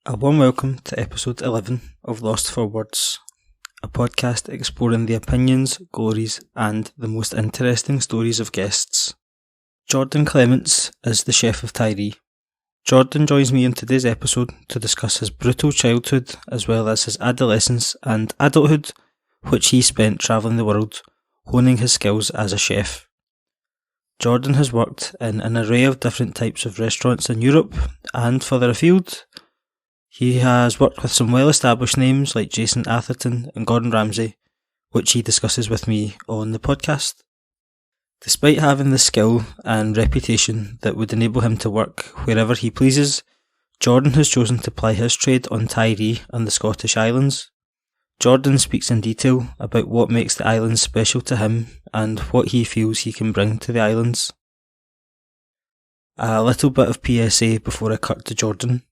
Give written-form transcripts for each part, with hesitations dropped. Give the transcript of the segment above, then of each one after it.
A warm welcome to episode 11 of Lost for Words, a podcast exploring the opinions, glories, and the most interesting stories of guests. Jordan Clements is the Chef of Tiree. Jordan joins me in today's episode to discuss his brutal childhood as well as his adolescence and adulthood, which he spent travelling the world, honing his skills as a chef. Jordan has worked in an array of different types of restaurants in Europe and further afield. He has worked with some well-established names like Jason Atherton and Gordon Ramsay, which he discusses with me on the podcast. Despite having the skill and reputation that would enable him to work wherever he pleases, Jordan has chosen to ply his trade on Tiree and the Scottish Islands. Jordan speaks in detail about what makes the islands special to him and what he feels he can bring to the islands. A little bit of PSA before I cut to Jordan.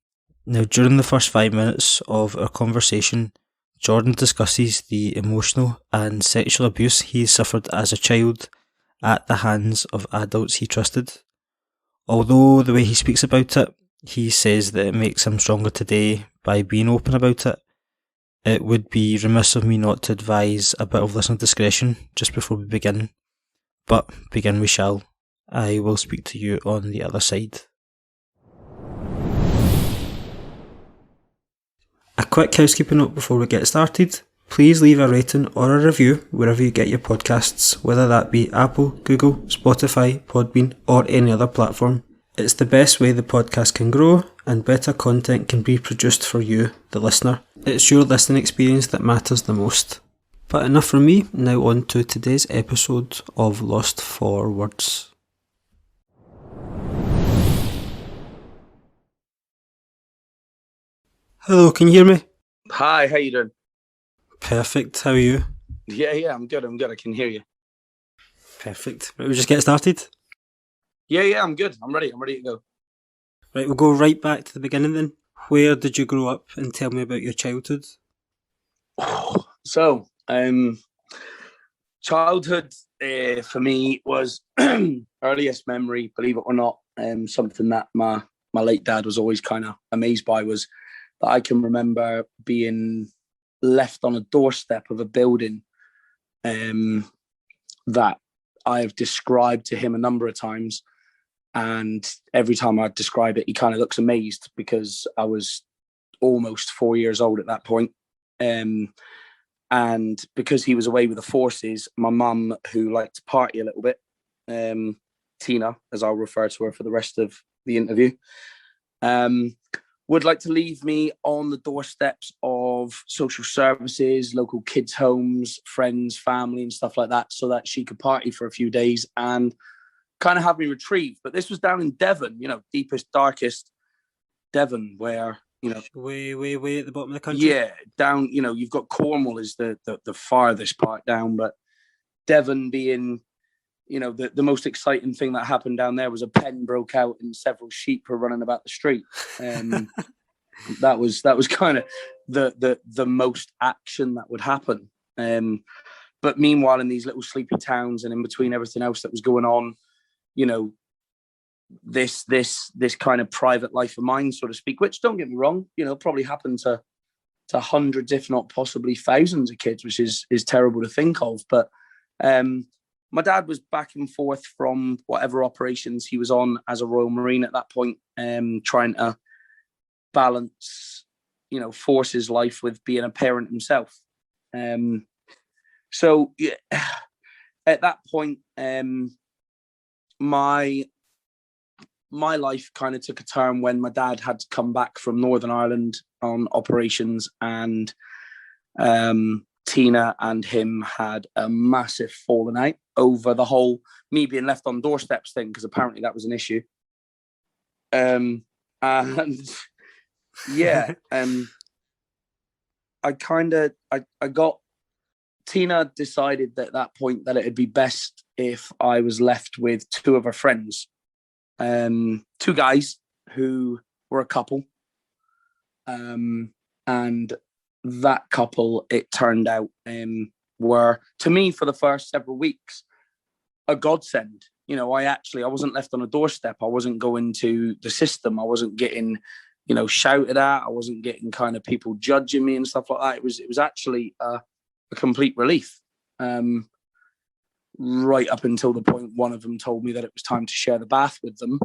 Now, during the first 5 minutes of our conversation, Jordan discusses the emotional and sexual abuse he suffered as a child at the hands of adults he trusted. Although the way he speaks about it, he says that it makes him stronger today by being open about it. It would be remiss of me not to advise a bit of listener discretion just before we begin. But begin we shall. I will speak to you on the other side. A quick housekeeping note before we get started. Please leave a rating or a review wherever you get your podcasts, whether that be Apple, Google, Spotify, Podbean or any other platform. It's the best way the podcast can grow and better content can be produced for you, the listener. It's your listening experience that matters the most. But enough from me, now on to today's episode of Lost for Words. Hello, can you hear me? Hi, how you doing? Perfect, how are you? Yeah, I'm good, I can hear you. Perfect. Right, we'll just get started? Yeah, I'm good, I'm ready to go. Right, we'll go right back to the beginning then. Where did you grow up and tell me about your childhood? So, childhood for me was earliest memory, believe it or not, something that my late dad was always kind of amazed by was that I can remember being left on a doorstep of a building that I've described to him a number of times. And every time I describe it, he kind of looks amazed because I was almost 4 years old at that point. And because he was away with the forces, my mum, who liked to party a little bit, Tina, as I'll refer to her for the rest of the interview, would like to leave me on the doorsteps of social services, local kids' homes, friends, family, and stuff like that, so that she could party for a few days and kind of have me retrieved. But this was down in Devon, deepest, darkest Devon, where, Way at the bottom of the country? Yeah, down, you've got Cornwall is the farthest part down, but Devon being, the most exciting thing that happened down there was a pen broke out and several sheep were running about the street. That was kind of the most action that would happen. But meanwhile, in these little sleepy towns and in between everything else that was going on, this kind of private life of mine, so to speak, which, don't get me wrong, probably happened to hundreds, if not possibly thousands of kids, which is terrible to think of. But my dad was back and forth from whatever operations he was on as a Royal Marine at that point, trying to balance, force his life with being a parent himself. So yeah, at that point, my life kind of took a turn when my dad had to come back from Northern Ireland on operations, and Tina and him had a massive falling out over the whole me being left on doorsteps thing, because apparently that was an issue. And yeah, I got, Tina decided at that point that it'd be best if I was left with two of her friends, two guys who were a couple, and that couple, it turned out, were, to me, for the first several weeks, a godsend. I wasn't left on a doorstep. I wasn't going to the system. I wasn't getting, shouted at. I wasn't getting kind of people judging me and stuff like that. It was actually a complete relief. Right up until the point one of them told me that it was time to share the bath with them.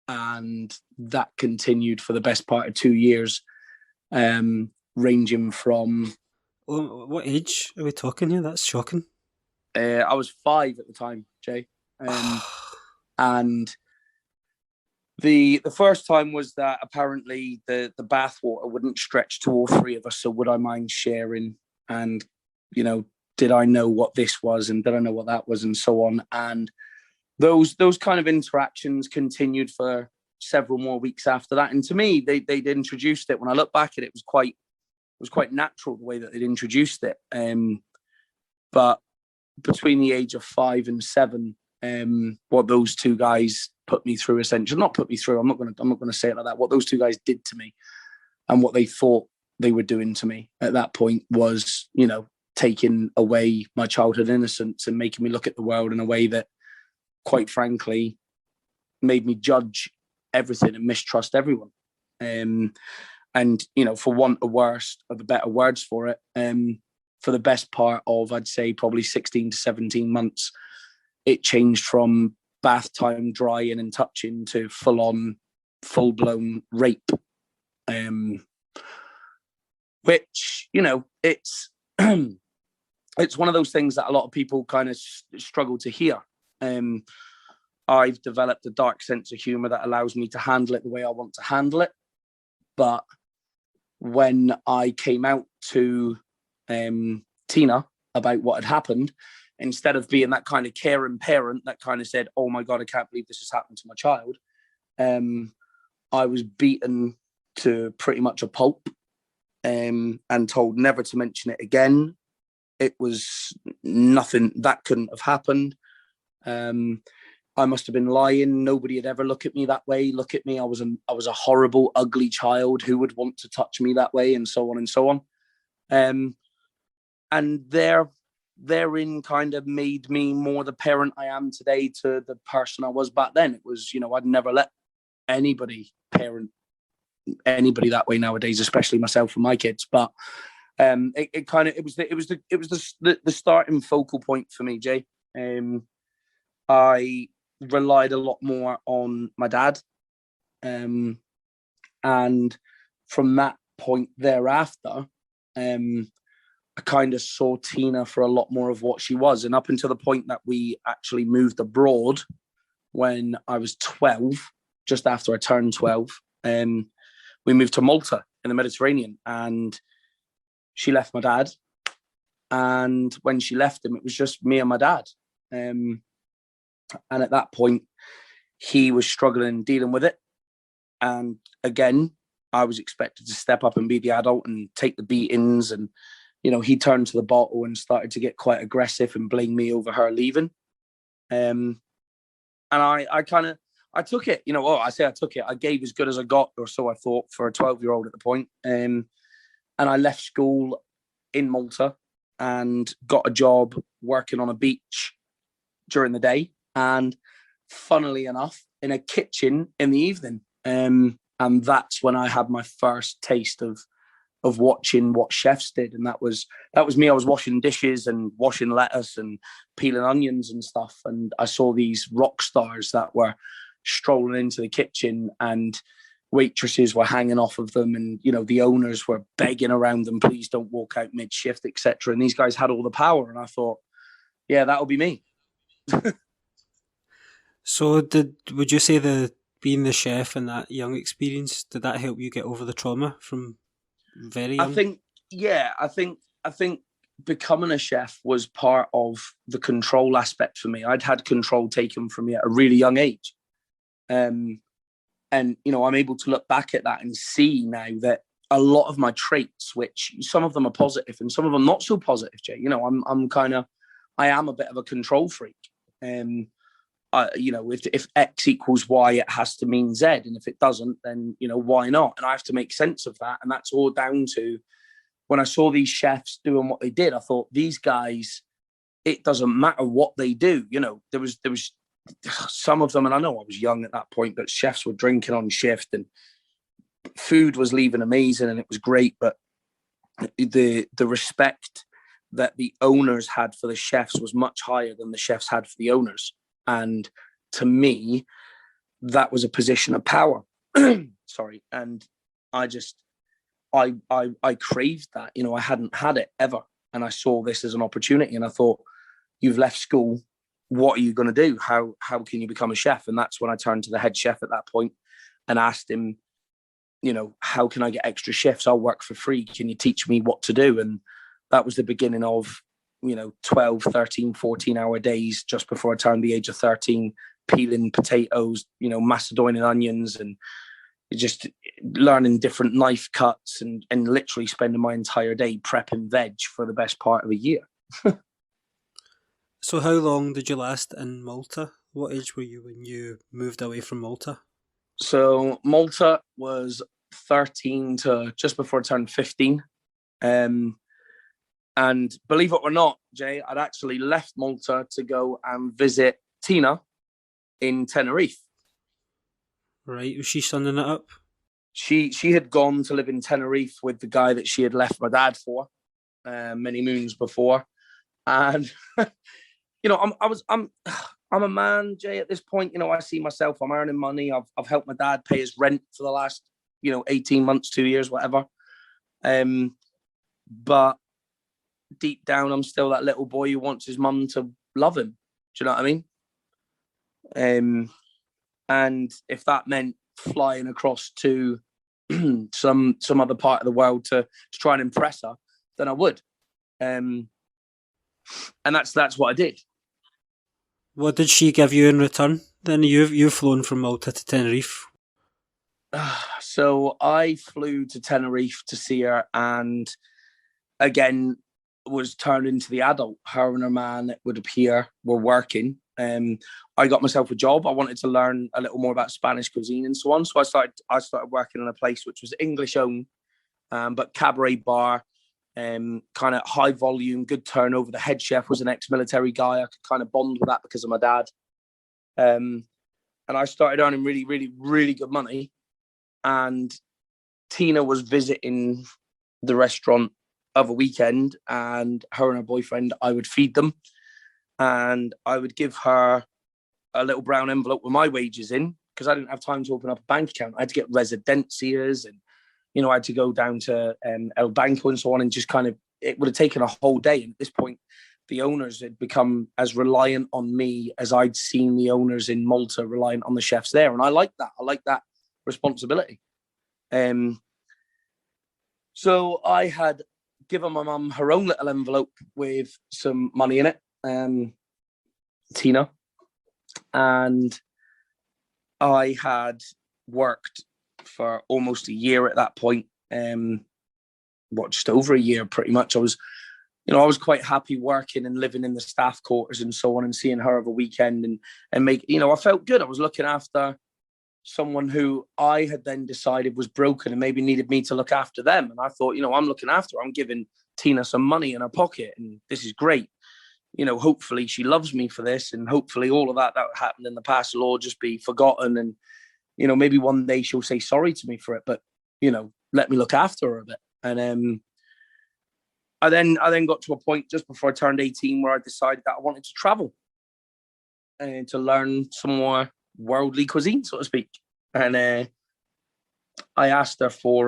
And that continued for the best part of 2 years, ranging from... What age are we talking here? That's shocking. I was 5 at the time, Jay. And the first time was that apparently the bath water wouldn't stretch to all 3 of us, so would I mind sharing? And, did I know what this was and did I know what that was and so on? And those kind of interactions continued for several more weeks after that. And to me, they'd introduced it. When I look back at it, it was quite natural the way that they'd introduced it. But between the age of 5 and 7, what those 2 guys put me through, essentially, not put me through, I'm not going to say it like that. What those 2 guys did to me and what they thought they were doing to me at that point was, taking away my childhood innocence and making me look at the world in a way that, quite frankly, made me judge everything and mistrust everyone. And, for want of the better words for it, for the best part of, I'd say, probably 16 to 17 months, it changed from bath time, drying and touching to full-blown rape. Which, it's it's one of those things that a lot of people kind of struggle to hear. I've developed a dark sense of humor that allows me to handle it the way I want to handle it. But when I came out to Tina about what had happened, instead of being that kind of caring parent that kind of said, oh my God, I can't believe this has happened to my child, I was beaten to pretty much a pulp and told never to mention it again. It was nothing that couldn't have happened. I must have been lying. Nobody had ever looked at me that way. Look at me. I was a horrible, ugly child. Who would want to touch me that way? And so on and so on. And therein kind of made me more the parent I am today to the person I was back then. It was, I'd never let anybody parent anybody that way nowadays, especially myself and my kids. But it was the starting focal point for me, Jay. I relied a lot more on my dad, and from that point thereafter, I kind of saw Tina for a lot more of what she was. And up until the point that we actually moved abroad when I was 12, just after I turned 12, we moved to Malta in the Mediterranean, and she left my dad. And when she left him, it was just me and my dad. And at that point, he was struggling dealing with it. And again, I was expected to step up and be the adult and take the beatings. And, he turned to the bottle and started to get quite aggressive and blame me over her leaving. And I took it, I took it. I gave as good as I got, or so I thought, for a 12-year-old at the point. And I left school in Malta and got a job working on a beach during the day, and funnily enough, in a kitchen in the evening. And that's when I had my first taste of watching what chefs did. And that was me. I was washing dishes and washing lettuce and peeling onions and stuff. And I saw these rock stars that were strolling into the kitchen, and waitresses were hanging off of them, and the owners were begging around them, please don't walk out mid-shift, etc. And these guys had all the power, and I thought, yeah, that'll be me. So would you say being the chef and that young experience, did that help you get over the trauma from very young? I think becoming a chef was part of the control aspect for me. I'd had control taken from me at a really young age. And, I'm able to look back at that and see now that a lot of my traits, which some of them are positive and some of them not so positive, Jay, I am a bit of a control freak. If X equals Y, it has to mean Z. And if it doesn't, then, why not? And I have to make sense of that. And that's all down to when I saw these chefs doing what they did, I thought, these guys, it doesn't matter what they do. There was some of them, and I know I was young at that point, but chefs were drinking on shift and food was leaving amazing and it was great, but the respect that the owners had for the chefs was much higher than the chefs had for the owners. And to me, that was a position of power. Sorry. And I craved that. I hadn't had it ever. And I saw this as an opportunity and I thought, you've left school. What are you going to do? How can you become a chef? And that's when I turned to the head chef at that point and asked him, how can I get extra shifts? I'll work for free. Can you teach me what to do? And that was the beginning of, 12, 13, 14-hour days just before I turned the age of 13, peeling potatoes, Macedonian onions, and just learning different knife cuts and literally spending my entire day prepping veg for the best part of a year. So how long did you last in Malta? What age were you when you moved away from Malta? So Malta was 13 to just before I turned 15. And believe it or not, Jay, I'd actually left Malta to go and visit Tina in Tenerife. Right, was she sunning it up? She had gone to live in Tenerife with the guy that she had left my dad for many moons before. And, I'm a man, Jay, at this point. I see myself, I'm earning money. I've helped my dad pay his rent for the last, 18 months, 2 years, whatever. But deep down, I'm still that little boy who wants his mum to love him. Do you know what I mean? And if that meant flying across to some other part of the world to try and impress her, then I would. And that's what I did. What did she give you in return? Then you've flown from Malta to Tenerife. So I flew to Tenerife to see her, and again was turned into the adult. Her and her man, it would appear, were working. I got myself a job. I wanted to learn a little more about Spanish cuisine and so on. So I started working in a place which was English owned, but cabaret bar, kind of high volume, good turnover. The head chef was an ex-military guy. I could kind of bond with that because of my dad. And I started earning really, really, really good money. And Tina was visiting the restaurant of a weekend, and her and her boyfriend, I would feed them. And I would give her a little brown envelope with my wages in, because I didn't have time to open up a bank account. I had to get residencias, and I had to go down to El Banco and so on, and just kind of, it would have taken a whole day. And at this point, the owners had become as reliant on me as I'd seen the owners in Malta reliant on the chefs there. And I like that. I like that responsibility. So I had given my mum her own little envelope with some money in it, Tina. And I had worked for almost a year at that point. Just over a year, pretty much. I was quite happy working and living in the staff quarters and so on, and seeing her over a weekend and make, I felt good. I was looking after someone who I had then decided was broken and maybe needed me to look after them. And I thought, I'm looking after her. I'm giving Tina some money in her pocket, and this is great. Hopefully she loves me for this, and hopefully all of that happened in the past will all just be forgotten, and maybe one day she'll say sorry to me for it, but let me look after her a bit. And I then got to a point just before I turned 18 where I decided that I wanted to travel and to learn some more worldly cuisine, so to speak. And I asked her for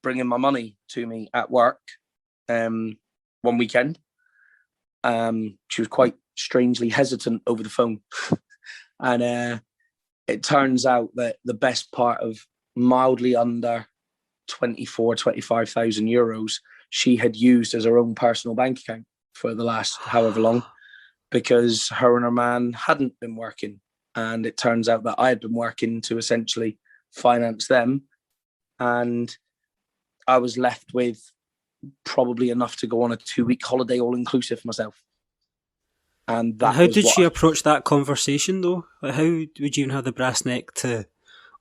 bringing my money to me at work one weekend. She was quite strangely hesitant over the phone. And it turns out that the best part of mildly under 25,000 euros she had used as her own personal bank account for the last however long, because her and her man hadn't been working. And it turns out that I had been working to essentially finance them. And I was left with probably enough to go on a 2-week holiday all inclusive myself. And that. How did she approach that conversation though? Like, how would you even have the brass neck to,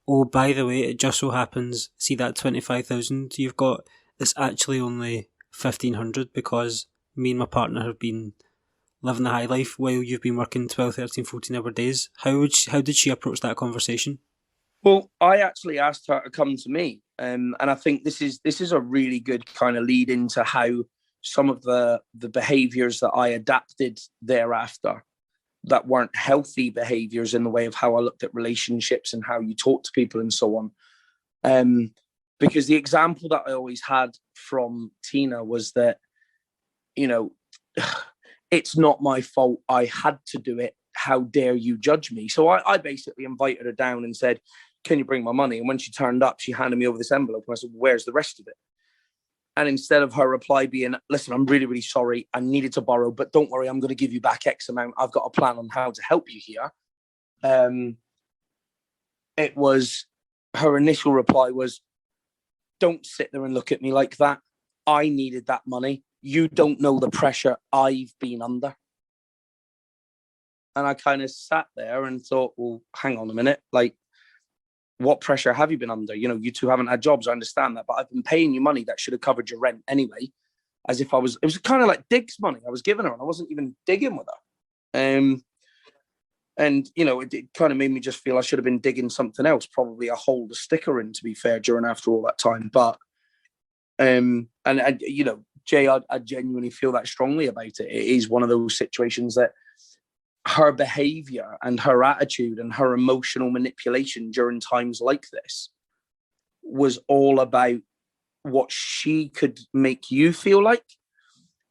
oh, by the way, it just so happens, see that 25,000 you've got, it's actually only 1,500 because me and my partner have been living the high life while you've been working 12, 13, 14 hour days. How did she approach that conversation? Well, I actually asked her to come to me, and I think this is a really good kind of lead into how some of the behaviours that I adapted thereafter that weren't healthy behaviours in the way of how I looked at relationships and how you talk to people and so on. Because the example that I always had from Tina was that, you know, it's not my fault. I had to do it. How dare you judge me? So I basically invited her down and said, can you bring my money? And when she turned up, she handed me over this envelope and I said, where's the rest of it? And instead of her reply being, listen, I'm really, really sorry. I needed to borrow, but don't worry, I'm going to give you back X amount. I've got a plan on how to help you here. It was, her initial reply was, don't sit there and look at me like that. I needed that money. You don't know the pressure I've been under. And I kind of sat there and thought, well, hang on a minute. Like, what pressure have you been under? You know, you two haven't had jobs. I understand that, but I've been paying you money that should have covered your rent anyway. As if it was kind of like Dig's money I was giving her, and I wasn't even digging with her. And, you know, it kind of made me just feel I should have been digging something else, probably a hole to stick her in, to be fair, after all that time. But, and you know, Jay, I genuinely feel that strongly about it. It is one of those situations that her behavior and her attitude and her emotional manipulation during times like this was all about what she could make you feel like.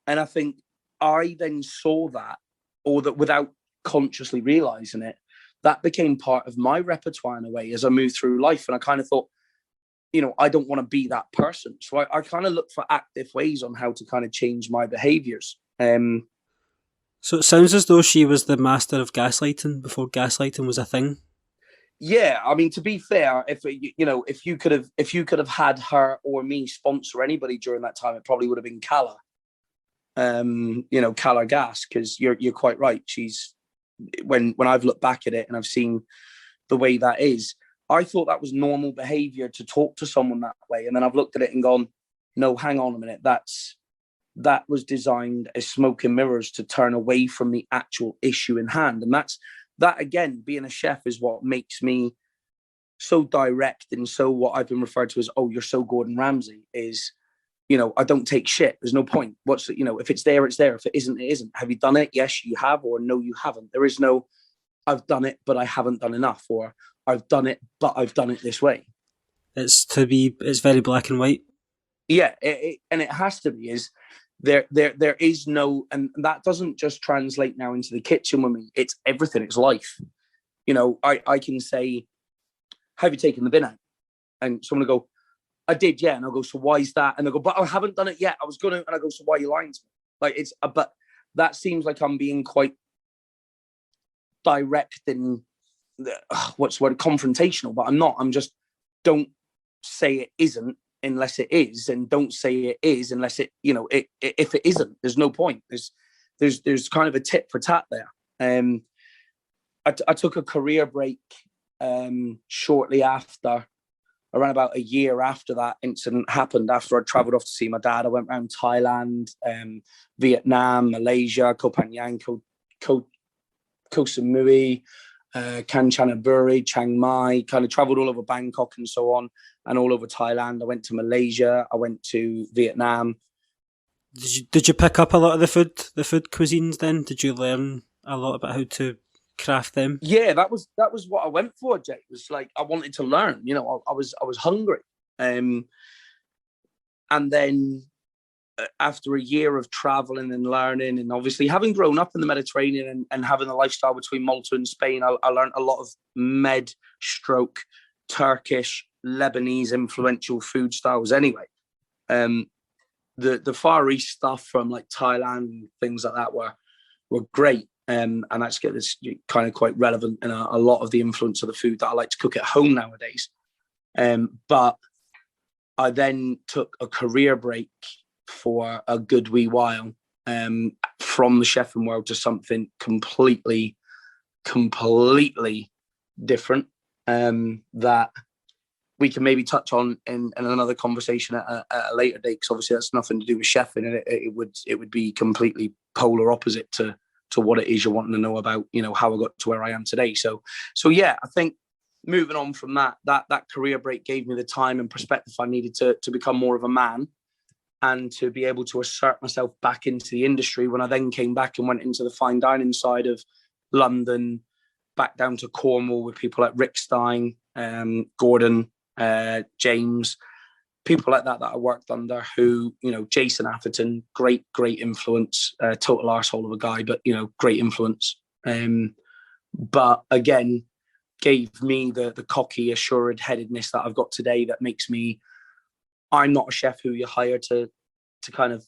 And I think I then saw that, or that without consciously realizing it, that became part of my repertoire in a way as I moved through life. And I kind of thought, you know, I don't want to be that person. So I kind of look for active ways on how to kind of change my behaviors. So it sounds as though she was the master of gaslighting before gaslighting was a thing. Yeah, I mean, to be fair, if you could have had her or me sponsor anybody during that time, it probably would have been Calla. Calla Gas, because you're quite right. She's when I've looked back at it and I've seen the way that is, I thought that was normal behavior to talk to someone that way, and then I've looked at it and gone, no, hang on a minute, that was designed as smoke and mirrors to turn away from the actual issue in hand. And that again, being a chef is what makes me so direct and so what I've been referred to as, oh, you're so Gordon Ramsay, is, you know, I don't take shit. There's no point. If it's there, it's there. If it isn't, it isn't. Have you done it? Yes, you have, or no, you haven't. There is no, I've done it, but I haven't done enough, or I've done it, but I've done it this way. It's very black and white. Yeah, and it has to be. Is there is no, and that doesn't just translate now into the kitchen with me. It's everything. It's life. You know, I can say, have you taken the bin out? And someone will go, I did, yeah. And I'll go, so why is that? And they'll go, but I haven't done it yet. I was going to. And I go, so why are you lying to me? Like, but that seems like I'm being quite direct and confrontational, but I'm not. I'm just, don't say it isn't unless it is, and don't say it is unless it, if it isn't, there's no point. There's kind of a tit for tat there. I took a career break shortly after, around about a year after that incident happened, after I travelled off to see my dad. I went around Thailand, Vietnam, Malaysia, Koh Phangan, Koh Samui, Kanchanaburi, Chiang Mai, kind of travelled all over Bangkok and so on, and all over Thailand. I went to Malaysia, I went to Vietnam. Did you pick up a lot of the food cuisines then? Did you learn a lot about how to craft them? Yeah, that was what I went for, Jay. It was like, I wanted to learn, I was hungry. And then after a year of traveling and learning, and obviously having grown up in the Mediterranean and having a lifestyle between Malta and Spain, I learned a lot of Turkish, Lebanese influential food styles anyway. The Far East stuff from like Thailand and things like that were great. And that's kind of quite relevant in a lot of the influence of the food that I like to cook at home nowadays. But I then took a career break for a good wee while, from the chefing world to something completely different, that we can maybe touch on in another conversation at a later date, because obviously that's nothing to do with chefing, and it would be completely polar opposite to what it is you're wanting to know about, how I got to where I am today. So yeah, I think moving on from that career break gave me the time and perspective I needed to become more of a man and to be able to assert myself back into the industry. When I then came back and went into the fine dining side of London, back down to Cornwall with people like Rick Stein, Gordon, James, people like that I worked under who, Jason Atherton, great influence, total arsehole of a guy, but, great influence. But again, gave me the cocky, assured headedness that I've got today that makes me, I'm not a chef who you hire to kind of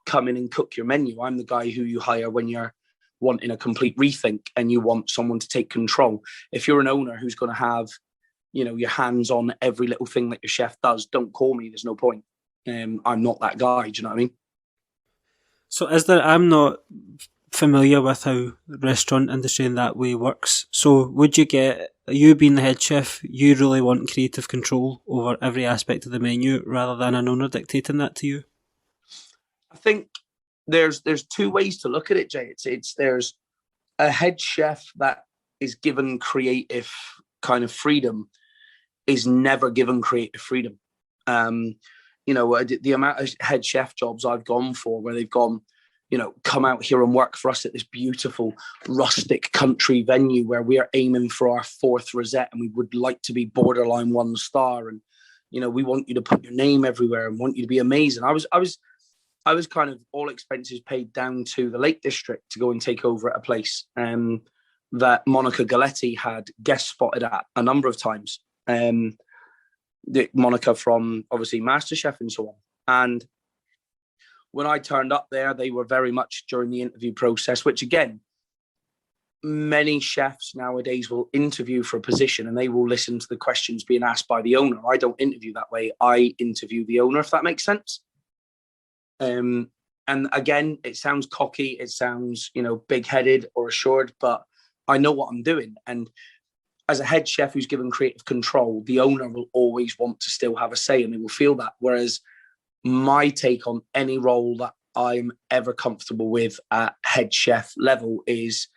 come in and cook your menu. I'm the guy who you hire when you're wanting a complete rethink and you want someone to take control. If you're an owner who's going to have, your hands on every little thing that your chef does, don't call me. There's no point. I'm not that guy. Do you know what I mean? So I'm not familiar with how the restaurant industry in that way works. So would you being the head chef, you really want creative control over every aspect of the menu rather than an owner dictating that to you? I think there's two ways to look at it, Jay. There's a head chef that is given creative kind of freedom is never given creative freedom. The amount of head chef jobs I've gone for where they've gone, come out here and work for us at this beautiful rustic country venue where we are aiming for our 4th rosette and we would like to be borderline 1 star. And, we want you to put your name everywhere and want you to be amazing. I was kind of all expenses paid down to the Lake District to go and take over at a place that Monica Galetti had guest spotted at a number of times. Monica from obviously MasterChef and so on. And when I turned up there, they were very much during the interview process, which again, many chefs nowadays will interview for a position and they will listen to the questions being asked by the owner. I don't interview that way. I interview the owner, if that makes sense. And again, it sounds cocky, it sounds, big-headed or assured, but I know what I'm doing. And as a head chef who's given creative control, the owner will always want to still have a say and they will feel that. Whereas my take on any role that I'm ever comfortable with at head chef level is,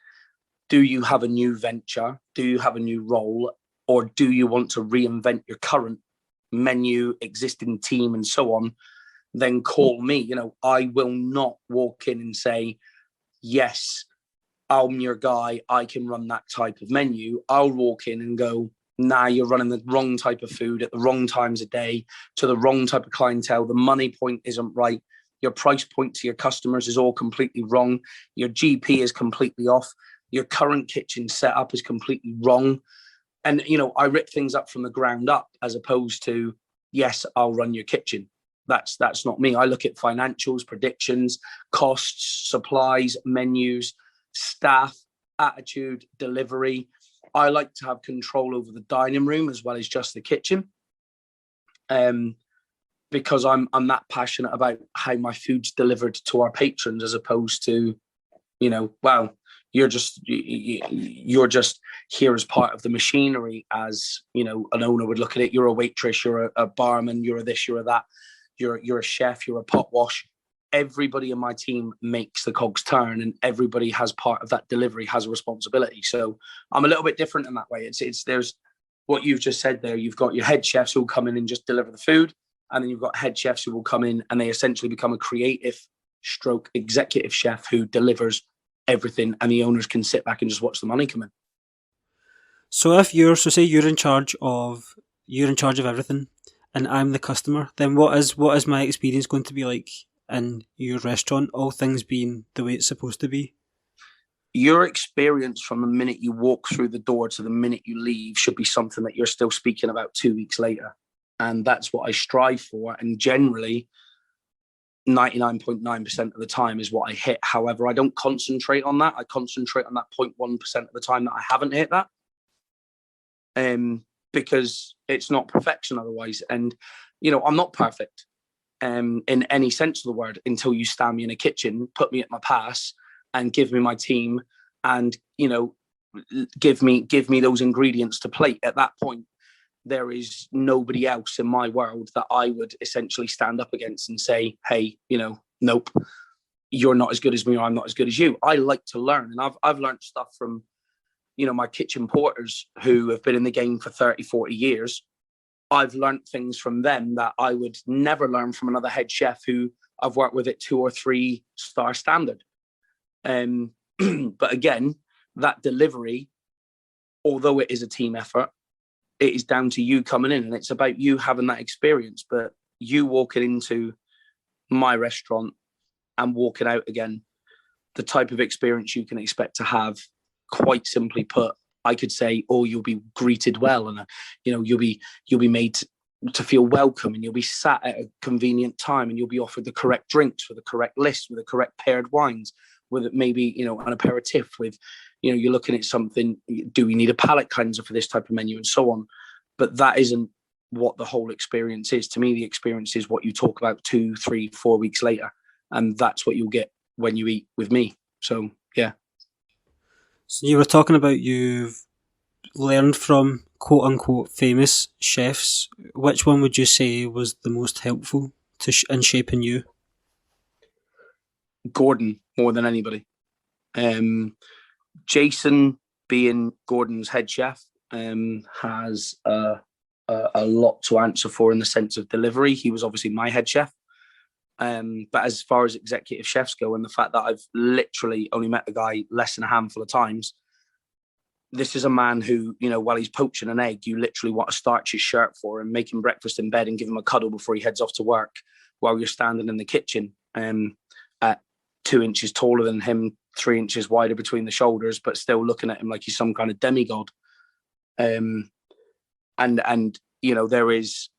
do you have a new venture? Do you have a new role? Or do you want to reinvent your current menu, existing team and so on? Then call me. I will not walk in and say, yes, I'm your guy, I can run that type of menu. I'll walk in and go, nah, you're running the wrong type of food at the wrong times of day to the wrong type of clientele. The money point isn't right. Your price point to your customers is all completely wrong. Your GP is completely off. Your current kitchen setup is completely wrong. And, I rip things up from the ground up as opposed to, yes, I'll run your kitchen. That's not me. I look at financials, predictions, costs, supplies, menus, staff, attitude, delivery. I like to have control over the dining room as well as just the kitchen, because I'm that passionate about how my food's delivered to our patrons as opposed to, you're just here as part of the machinery. As an owner would look at it. You're a waitress, you're a barman, you're a this, you're a that, you're a chef, you're a pot wash. Everybody in my team makes the cogs turn and everybody has part of that delivery, has a responsibility. So I'm a little bit different in that way. There's what you've just said there. You've got your head chefs who will come in and just deliver the food. And then you've got head chefs who will come in and they essentially become a creative stroke executive chef who delivers everything and the owners can sit back and just watch the money come in. So say you're in charge of everything and I'm the customer, then what is my experience going to be like in your restaurant, all things being the way it's supposed to be? Your experience from the minute you walk through the door to the minute you leave should be something that you're still speaking about 2 weeks later. And that's what I strive for. And generally, 99.9% of the time is what I hit. However, I don't concentrate on that. I concentrate on that 0.1% of the time that I haven't hit that. Because it's not perfection otherwise. And, I'm not perfect. In any sense of the word, until you stand me in a kitchen, put me at my pass and give me my team and, give me those ingredients to plate. At that point, there is nobody else in my world that I would essentially stand up against and say, hey, nope, you're not as good as me or I'm not as good as you. I like to learn. And I've learned stuff from, my kitchen porters who have been in the game for 30, 40 years, I've learned things from them that I would never learn from another head chef who I've worked with at 2 or 3 star standard. But again, that delivery, although it is a team effort, it is down to you coming in, and it's about you having that experience. But you walking into my restaurant and walking out again, the type of experience you can expect to have, quite simply put, I could say, oh, you'll be greeted well, and you'll be made to feel welcome, and you'll be sat at a convenient time, and you'll be offered the correct drinks with the correct list, with the correct paired wines, with maybe an aperitif, with you're looking at something. Do we need a palate cleanser for this type of menu, and so on? But that isn't what the whole experience is. To me, the experience is what you talk about 2, 3, 4 weeks later, and that's what you'll get when you eat with me. So yeah. So you were talking about you've learned from quote unquote famous chefs. Which one would you say was the most helpful in shaping you? Gordon, more than anybody. Jason, being Gordon's head chef, has a lot to answer for in the sense of delivery. He was obviously my head chef. But as far as executive chefs go, and the fact that I've literally only met the guy less than a handful of times, this is a man who, while he's poaching an egg, you literally want to starch his shirt for him, make him breakfast in bed and give him a cuddle before he heads off to work, while you're standing in the kitchen at 2 inches taller than him, 3 inches wider between the shoulders, but still looking at him like he's some kind of demigod. And there is,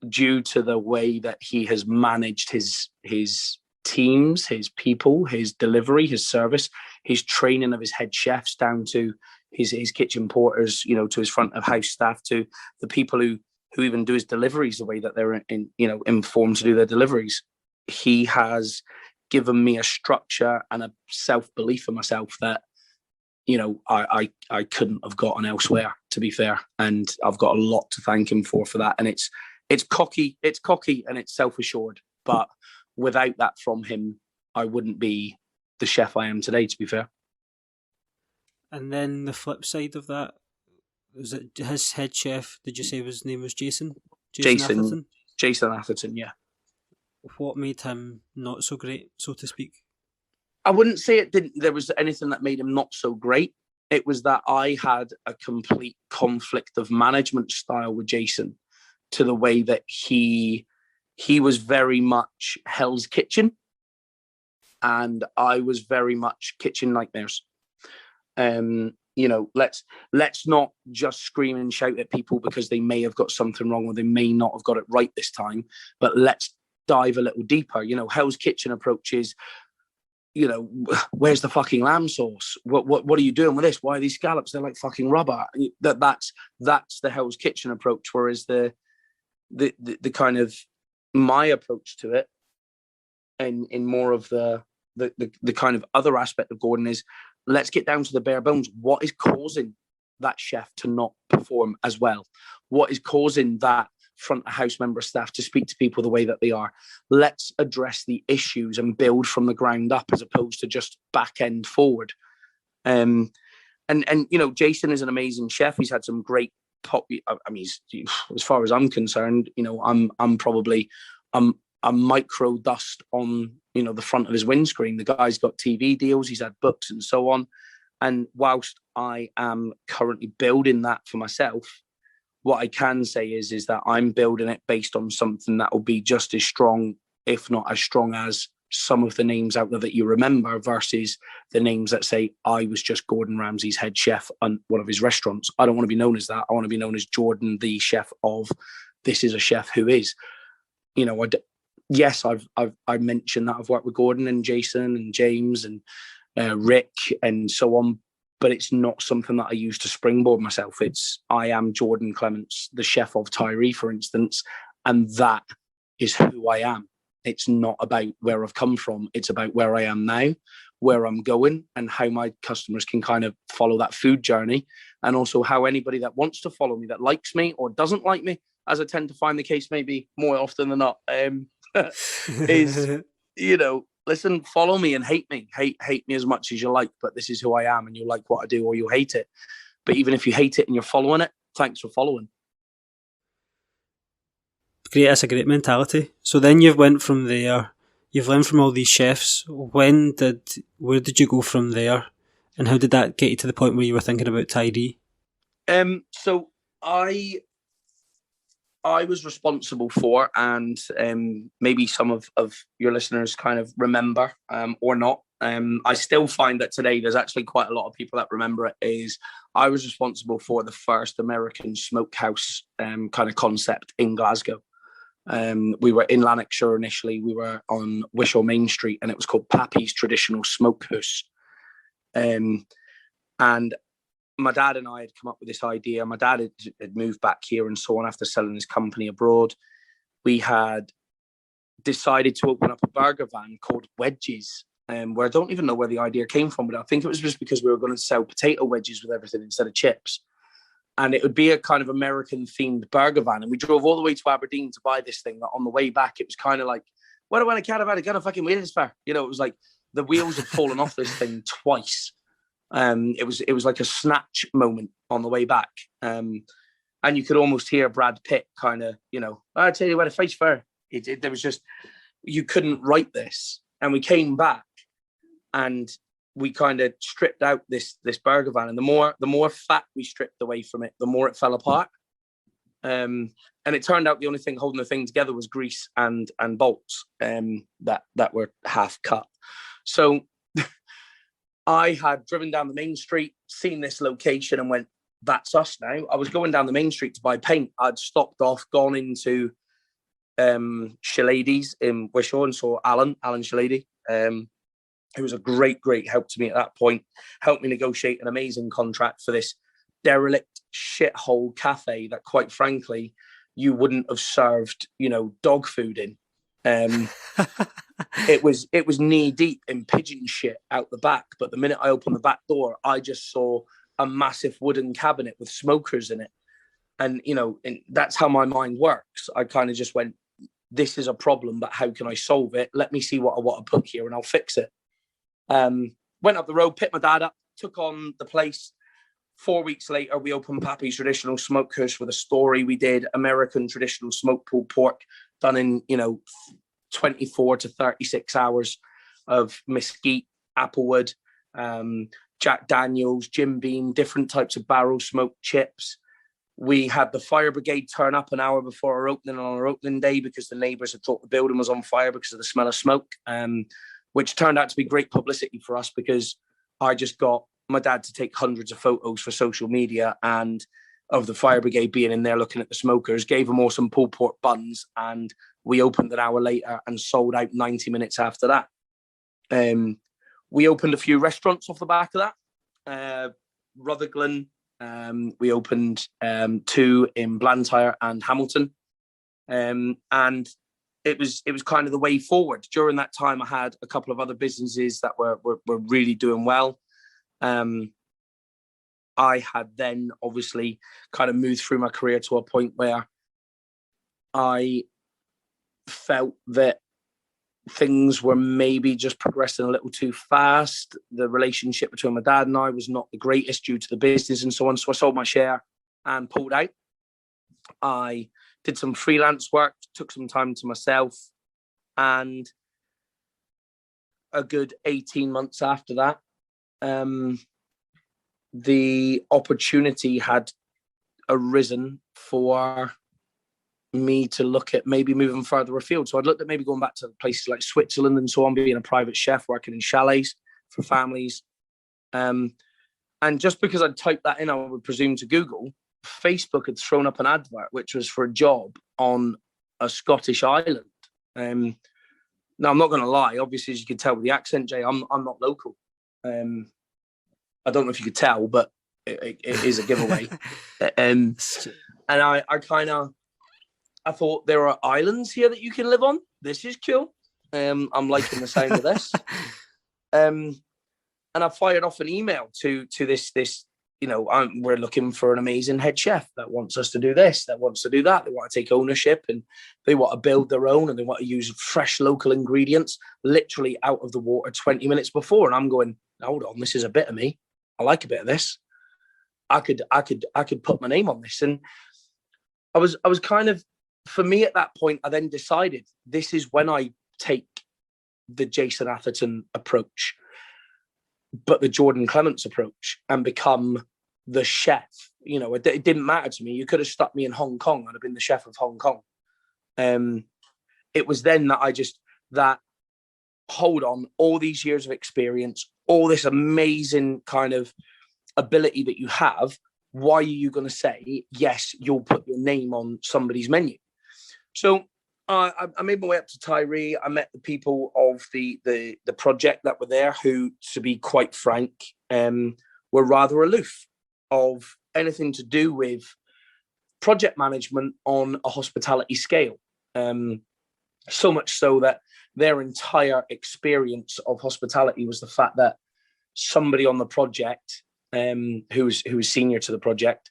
due to the way that he has managed his teams, his people, his delivery, his service, his training of his head chefs, down to his kitchen porters, to his front of house staff, to the people who even do his deliveries the way that they're informed to do their deliveries. He has given me a structure and a self-belief in myself that I couldn't have gotten elsewhere, to be fair, and I've got a lot to thank him for that. And it's cocky and it's self-assured, but without that from him, I wouldn't be the chef I am today, to be fair. And then the flip side of that, was it his head chef, did you say his name was Jason? Atherton? Jason Atherton, yeah. What made him not so great, so to speak? I wouldn't say there was anything that made him not so great. It was that I had a complete conflict of management style with Jason, to the way that he was very much Hell's Kitchen, and I was very much Kitchen Nightmares. Let's not just scream and shout at people because they may have got something wrong or they may not have got it right this time, but let's dive a little deeper. Hell's Kitchen approaches, where's the fucking lamb sauce? What are you doing with this? Why are these scallops? They're like fucking rubber. That's the Hell's Kitchen approach. Whereas the kind of my approach to it, and in more of the kind of other aspect of Gordon, is let's get down to the bare bones. What is causing that chef to not perform as well? What is causing that front of house member staff to speak to people the way that they are? Let's address the issues and build from the ground up, as opposed to just back end forward. And Jason is an amazing chef. He's had some great as far as I'm concerned, I'm probably a micro dust on the front of his windscreen. The guy's got TV deals, he's had books and so on. And whilst I am currently building that for myself, what I can say is that I'm building it based on something that will be just as strong, if not as strong as some of the names out there that you remember, versus the names that say, I was just Gordon Ramsay's head chef on one of his restaurants. I don't want to be known as that. I want to be known as Jordan, the chef of, this is a chef who is, yes, I mentioned that I've worked with Gordon and Jason and James and Rick and so on, but it's not something that I use to springboard myself. I am Jordan Clements, the chef of Tiree, for instance, and that is who I am. It's not about where I've come from. It's about where I am now, where I'm going, and how my customers can kind of follow that food journey. And also how anybody that wants to follow me, that likes me or doesn't like me, as I tend to find the case maybe more often than not, is, listen, follow me and hate me. Hate me as much as you like, but this is who I am, and you'll like what I do or you'll hate it. But even if you hate it and you're following it, thanks for following. Great, that's a great mentality. So then you've went from there, you've learned from all these chefs. Where did you go from there? And how did that get you to the point where you were thinking about Tiree? So I was responsible for, and maybe some of your listeners kind of remember or not. I still find that today there's actually quite a lot of people that remember it. Is I was responsible for the first American smokehouse kind of concept in Glasgow. We were in Lanarkshire initially. We were on Wishaw Main Street, and it was called Pappy's Traditional Smokehouse. And my dad and I had come up with this idea. My dad had moved back here and so on after selling his company abroad. We had decided to open up a burger van called Wedges, where I don't even know where the idea came from, but I think it was just because we were going to sell potato wedges with everything instead of chips. And it would be a kind of American-themed burger van. And we drove all the way to Aberdeen to buy this thing. On the way back, it was kind of like, what do I want a caravan? I got a fucking wheels for? You know, it was like the wheels had fallen off this thing twice. It was like a snatch moment on the way back. And you could almost hear Brad Pitt kind of, you know, I tell you what, a face for. There was just, you couldn't write this. And we came back and we kind of stripped out this burger van, and the more fat we stripped away from it, the more it fell apart. And it turned out the only thing holding the thing together was grease and bolts that were half cut. So I had driven down the main street, seen this location, and went, "That's us now." I was going down the main street to buy paint. I'd stopped off, gone into Shiladies in Wishaw and saw Alan Shilady. Who was a great help to me at that point, helped me negotiate an amazing contract for this derelict shithole cafe that, quite frankly, you wouldn't have served, you know, dog food in. It was knee deep in pigeon shit out the back. But the minute I opened the back door, I just saw a massive wooden cabinet with smokers in it. And, you know, and that's how my mind works. I kind of just went, this is a problem, but how can I solve it? Let me see what I want to put here and I'll fix it. Went up the road, picked my dad up, took on the place. 4 weeks later, we opened Pappy's Traditional Smokehouse with a story. We did American traditional smoked pulled pork done in, you know, 24 to 36 hours of mesquite, applewood, Jack Daniels, Jim Beam, different types of barrel smoked chips. We had the fire brigade turn up an hour before our opening on our opening day because the neighbours had thought the building was on fire because of the smell of smoke. Which turned out to be great publicity for us because I just got my dad to take hundreds of photos for social media and of the fire brigade being in there looking at the smokers, gave them all some pulled pork buns, and we opened an hour later and sold out 90 minutes after that. We opened a few restaurants off the back of that. Rutherglen, we opened 2 in Blantyre and Hamilton. And it was kind of the way forward. During that time, I had a couple of other businesses that were really doing well. I had then obviously kind of moved through my career to a point where I felt that things were maybe just progressing a little too fast. The relationship between my dad and I was not the greatest due to the business and so on. So I sold my share and pulled out. I did some freelance work, took some time to myself, and a good 18 months after that, the opportunity had arisen for me to look at maybe moving further afield. So I'd looked at maybe going back to places like Switzerland and so on, being a private chef, working in chalets for families. And just because I'd typed that in, I would presume, to Google, Facebook had thrown up an advert which was for a job on a Scottish island. Now, I'm not going to lie. Obviously, as you can tell with the accent, Jay, I'm not local. I don't know if you could tell, but it is a giveaway. And I thought, there are islands here that you can live on. This is cool. I'm liking the sound of this. And I fired off an email to this, you know, we're looking for an amazing head chef that wants us to do this, that wants to do that. They want to take ownership and they want to build their own and they want to use fresh local ingredients literally out of the water 20 minutes before. And I'm going, hold on, this is a bit of me. I like a bit of this. I could put my name on this. And I was kind of, for me at that point, I then decided this is when I take the Jason Atherton approach, but the Jordan Clements approach, and become the chef. You know, it didn't matter to me. You could have stuck me in Hong Kong. I'd have been the chef of Hong Kong. It was then that hold on, all these years of experience, all this amazing kind of ability that you have, why are you going to say, yes, you'll put your name on somebody's menu? So I made my way up to Tiree. I met the people of the project that were there, who, to be quite frank, were rather aloof of anything to do with project management on a hospitality scale. So much so that their entire experience of hospitality was the fact that somebody on the project, who was senior to the project,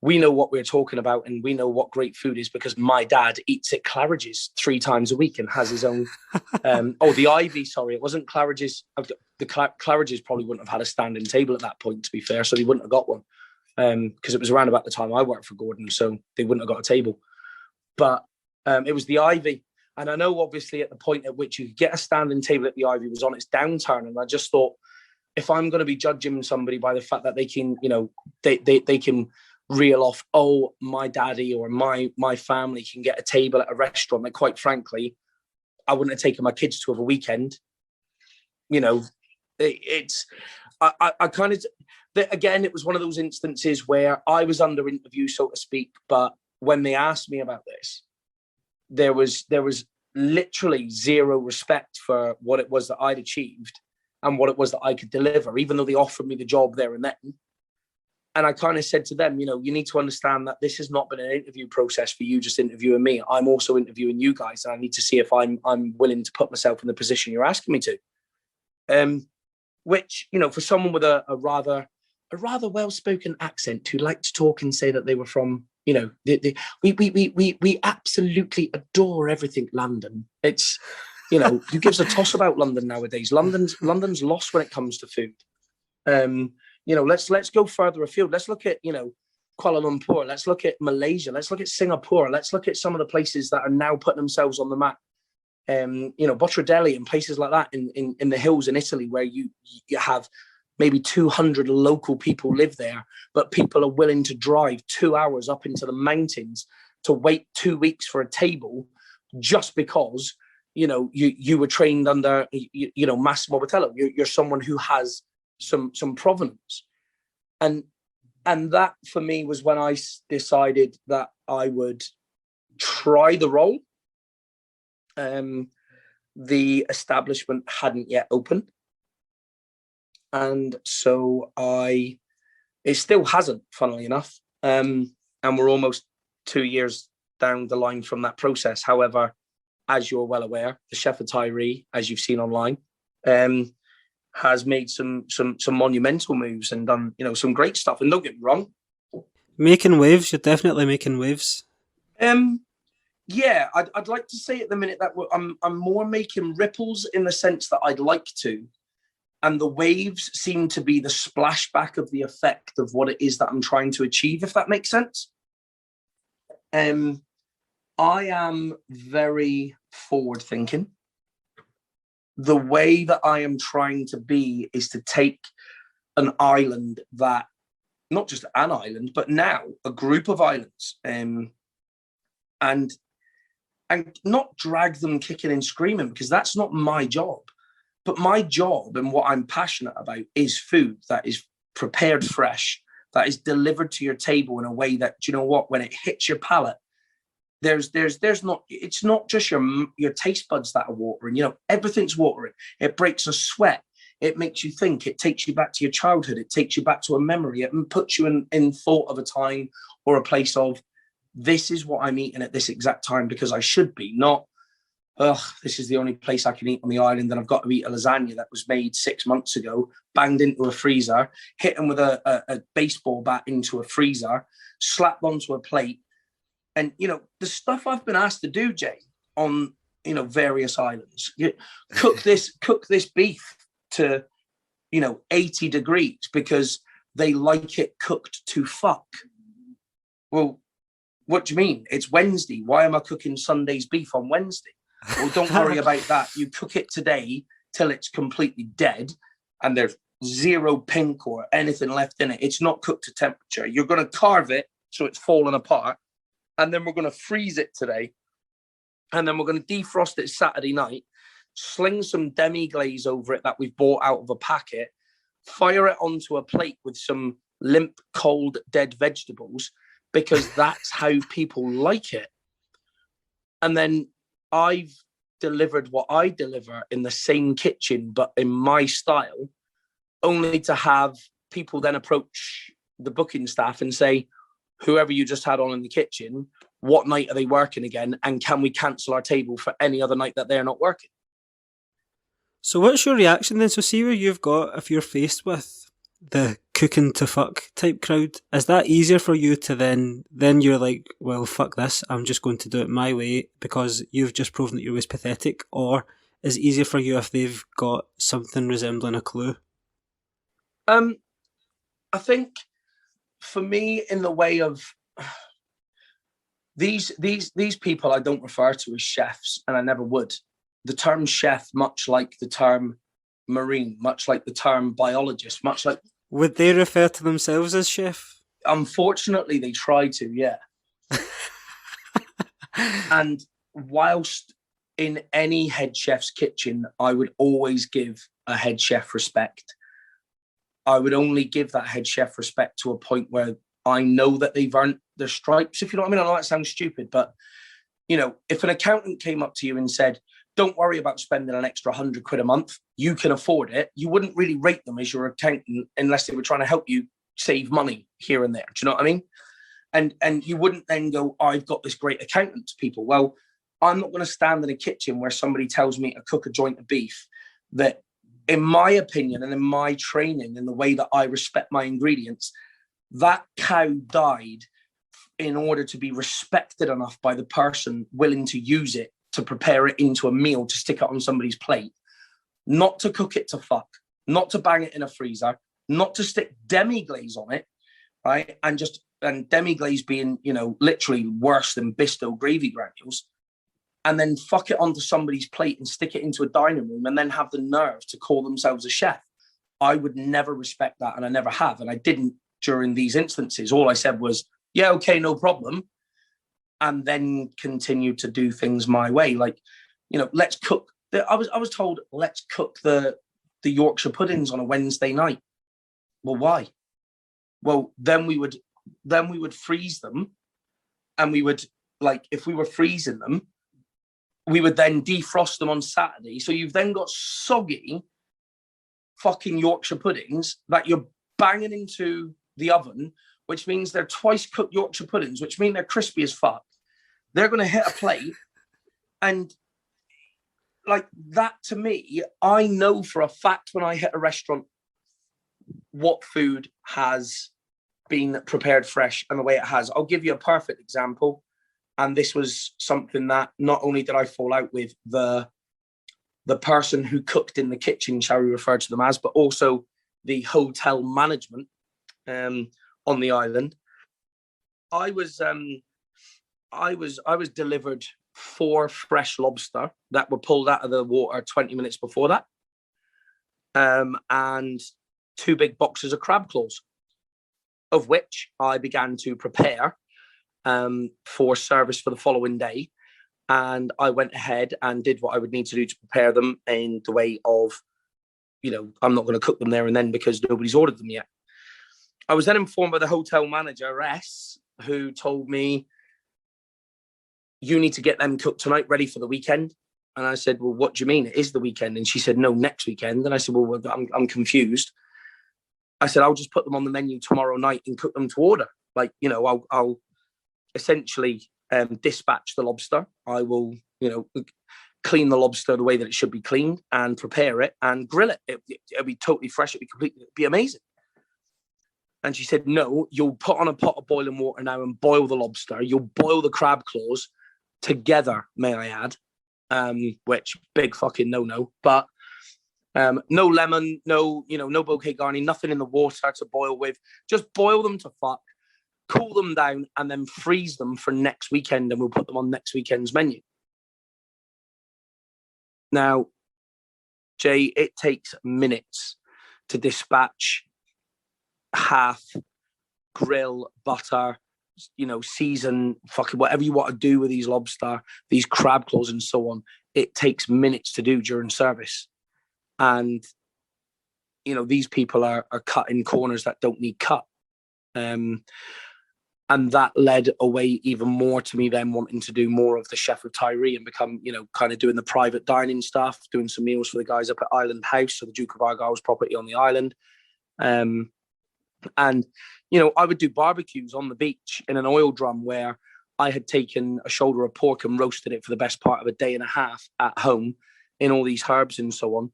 we know what we're talking about, and we know what great food is because my dad eats at Claridge's 3 times a week and has his own. The Ivy, sorry, it wasn't Claridge's. The Claridge's probably wouldn't have had a standing table at that point, to be fair, so they wouldn't have got one, because it was around about the time I worked for Gordon, so they wouldn't have got a table. But it was the Ivy, and I know obviously at the point at which you could get a standing table at the Ivy was on its downturn, and I just thought, if I'm going to be judging somebody by the fact that they can, you know, they can reel off, oh, my daddy or my family can get a table at a restaurant, like, quite frankly, I wouldn't have taken my kids to have a weekend. You know, I kind of, again, it was one of those instances where I was under interview, so to speak, but when they asked me about this, there was literally zero respect for what it was that I'd achieved and what it was that I could deliver, even though they offered me the job there and then. And I kind of said to them, you know, you need to understand that this has not been an interview process for you just interviewing me. I'm also interviewing you guys, and I need to see if I'm willing to put myself in the position you're asking me to. Which, you know, for someone with a rather well-spoken accent who liked to talk and say that they were from, you know, we absolutely adore everything London. It's, you know, who gives a toss about London nowadays? London's lost when it comes to food. You know, let's go further afield. Let's look at, you know, Kuala Lumpur. Let's look at Malaysia. Let's look at Singapore. Let's look at some of the places that are now putting themselves on the map. You know, Botradelli and places like that in the hills in Italy, where you have maybe 200 local people live there, but people are willing to drive 2 hours up into the mountains to wait 2 weeks for a table just because, you know, you were trained under, you know, Massimo Botello. You're someone who has some provenance, and that for me was when I decided that I would try the role. The establishment hadn't yet opened, and so it still hasn't, funnily enough, and we're almost 2 years down the line from that process. However, as you're well aware, the Chef of Tiree, as you've seen online, has made some monumental moves and done, you know, some great stuff. And don't get me wrong, making waves. You're definitely making waves. Yeah, I'd like to say at the minute that I'm more making ripples in the sense that I'd like to, and the waves seem to be the splashback of the effect of what it is that I'm trying to achieve, if that makes sense. I am very forward thinking. The way that I am trying to be is to take an island that, not just an island, but now a group of islands, and not drag them kicking and screaming, because that's not my job. But my job and what I'm passionate about is food that is prepared fresh, that is delivered to your table in a way that, do you know what, when it hits your palate, there's not, it's not just your taste buds that are watering, you know, everything's watering. It breaks a sweat. It makes you think. It takes you back to your childhood. It takes you back to a memory. It puts you in thought of a time or a place of, this is what I'm eating at this exact time because I should be, not, this is the only place I can eat on the island and I've got to eat a lasagna that was made 6 months ago, banged into a freezer, hit them with a baseball bat into a freezer, slapped onto a plate. And, you know, the stuff I've been asked to do, Jay, on, you know, various islands, cook this beef to, you know, 80 degrees because they like it cooked to fuck. Well, what do you mean? It's Wednesday. Why am I cooking Sunday's beef on Wednesday? Well, don't worry about that. You cook it today till it's completely dead and there's zero pink or anything left in it. It's not cooked to temperature. You're going to carve it so it's falling apart. And then we're going to freeze it today. And then we're going to defrost it Saturday night, sling some demi-glaze over it that we've bought out of a packet, fire it onto a plate with some limp, cold, dead vegetables, because that's how people like it. And then I've delivered what I deliver in the same kitchen, but in my style, only to have people then approach the booking staff and say, whoever you just had on in the kitchen, what night are they working again? And can we cancel our table for any other night that they're not working? So what's your reaction then? So see where you've got, if you're faced with the cooking to fuck type crowd, is that easier for you to then you're like, well, fuck this, I'm just going to do it my way because you've just proven that you're always pathetic? Or is it easier for you if they've got something resembling a clue? I think for me, in the way of these people, I don't refer to as chefs, and I never would. The term chef, much like the term marine, much like the term biologist, much like... Would they refer to themselves as chef? Unfortunately, they try to, yeah. And whilst in any head chef's kitchen, I would always give a head chef respect. I would only give that head chef respect to a point where I know that they've earned their stripes, if you know what I mean. I know that sounds stupid, but, you know, if an accountant came up to you and said, don't worry about spending an extra £100 a month, you can afford it, you wouldn't really rate them as your accountant unless they were trying to help you save money here and there. Do you know what I mean? And you wouldn't then go, I've got this great accountant to people. Well, I'm not going to stand in a kitchen where somebody tells me to cook a joint of beef that, in my opinion and in my training and the way that I respect my ingredients, that cow died in order to be respected enough by the person willing to use it to prepare it into a meal, to stick it on somebody's plate, not to cook it to fuck, not to bang it in a freezer, not to stick demi-glaze on it, right? And demi-glaze being, you know, literally worse than Bisto gravy granules, and then fuck it onto somebody's plate and stick it into a dining room and then have the nerve to call themselves a chef. I would never respect that, and I never have, and I didn't during these instances. All I said was, yeah, okay, no problem, and then continue to do things my way. Like, you know, let's cook. I was told, let's cook the Yorkshire puddings on a Wednesday night. Well, why? Well, then we would freeze them, and we would, like, if we were freezing them, we would then defrost them on Saturday. So you've then got soggy fucking Yorkshire puddings that you're banging into the oven, which means they're twice cooked Yorkshire puddings, which mean they're crispy as fuck. They're going to hit a plate. And like that, to me, I know for a fact when I hit a restaurant what food has been prepared fresh and the way it has. I'll give you a perfect example. And this was something that not only did I fall out with the person who cooked in the kitchen, shall we refer to them as, but also the hotel management on the island. I was delivered 4 fresh lobster that were pulled out of the water 20 minutes before that, and 2 big boxes of crab claws, of which I began to prepare for service for the following day. And I went ahead and did what I would need to do to prepare them in the way of, you know, I'm not going to cook them there and then because nobody's ordered them yet. I was then informed by the hotel manager, S, who told me, you need to get them cooked tonight, ready for the weekend. And I said, well, what do you mean? It is the weekend. And she said, no, next weekend. And I said, well, I'm confused. I said, I'll just put them on the menu tomorrow night and cook them to order. Like, you know, I'll essentially dispatch the lobster. I will, you know, clean the lobster the way that it should be cleaned and prepare it and grill it. It'll be totally fresh. It'll be amazing. And she said, no, you'll put on a pot of boiling water now and boil the lobster. You'll boil the crab claws together, may I add, which big fucking no-no. But No lemon, no bouquet garni, nothing in the water to boil with. Just boil them to fuck, cool them down, and then freeze them for next weekend, and we'll put them on next weekend's menu. Now, Jay, it takes minutes to dispatch half, grill, butter, season, fucking whatever you want to do with these lobster, these crab claws and so on. It takes minutes to do during service. And, these people are cutting corners that don't need cut. And that led away even more to me then wanting to do more of the Chef of Tiree and become, kind of doing the private dining stuff, doing some meals for the guys up at Island House, so the Duke of Argyle's property on the island. And, I would do barbecues on the beach in an oil drum where I had taken a shoulder of pork and roasted it for the best part of a day and a half at home in all these herbs and so on.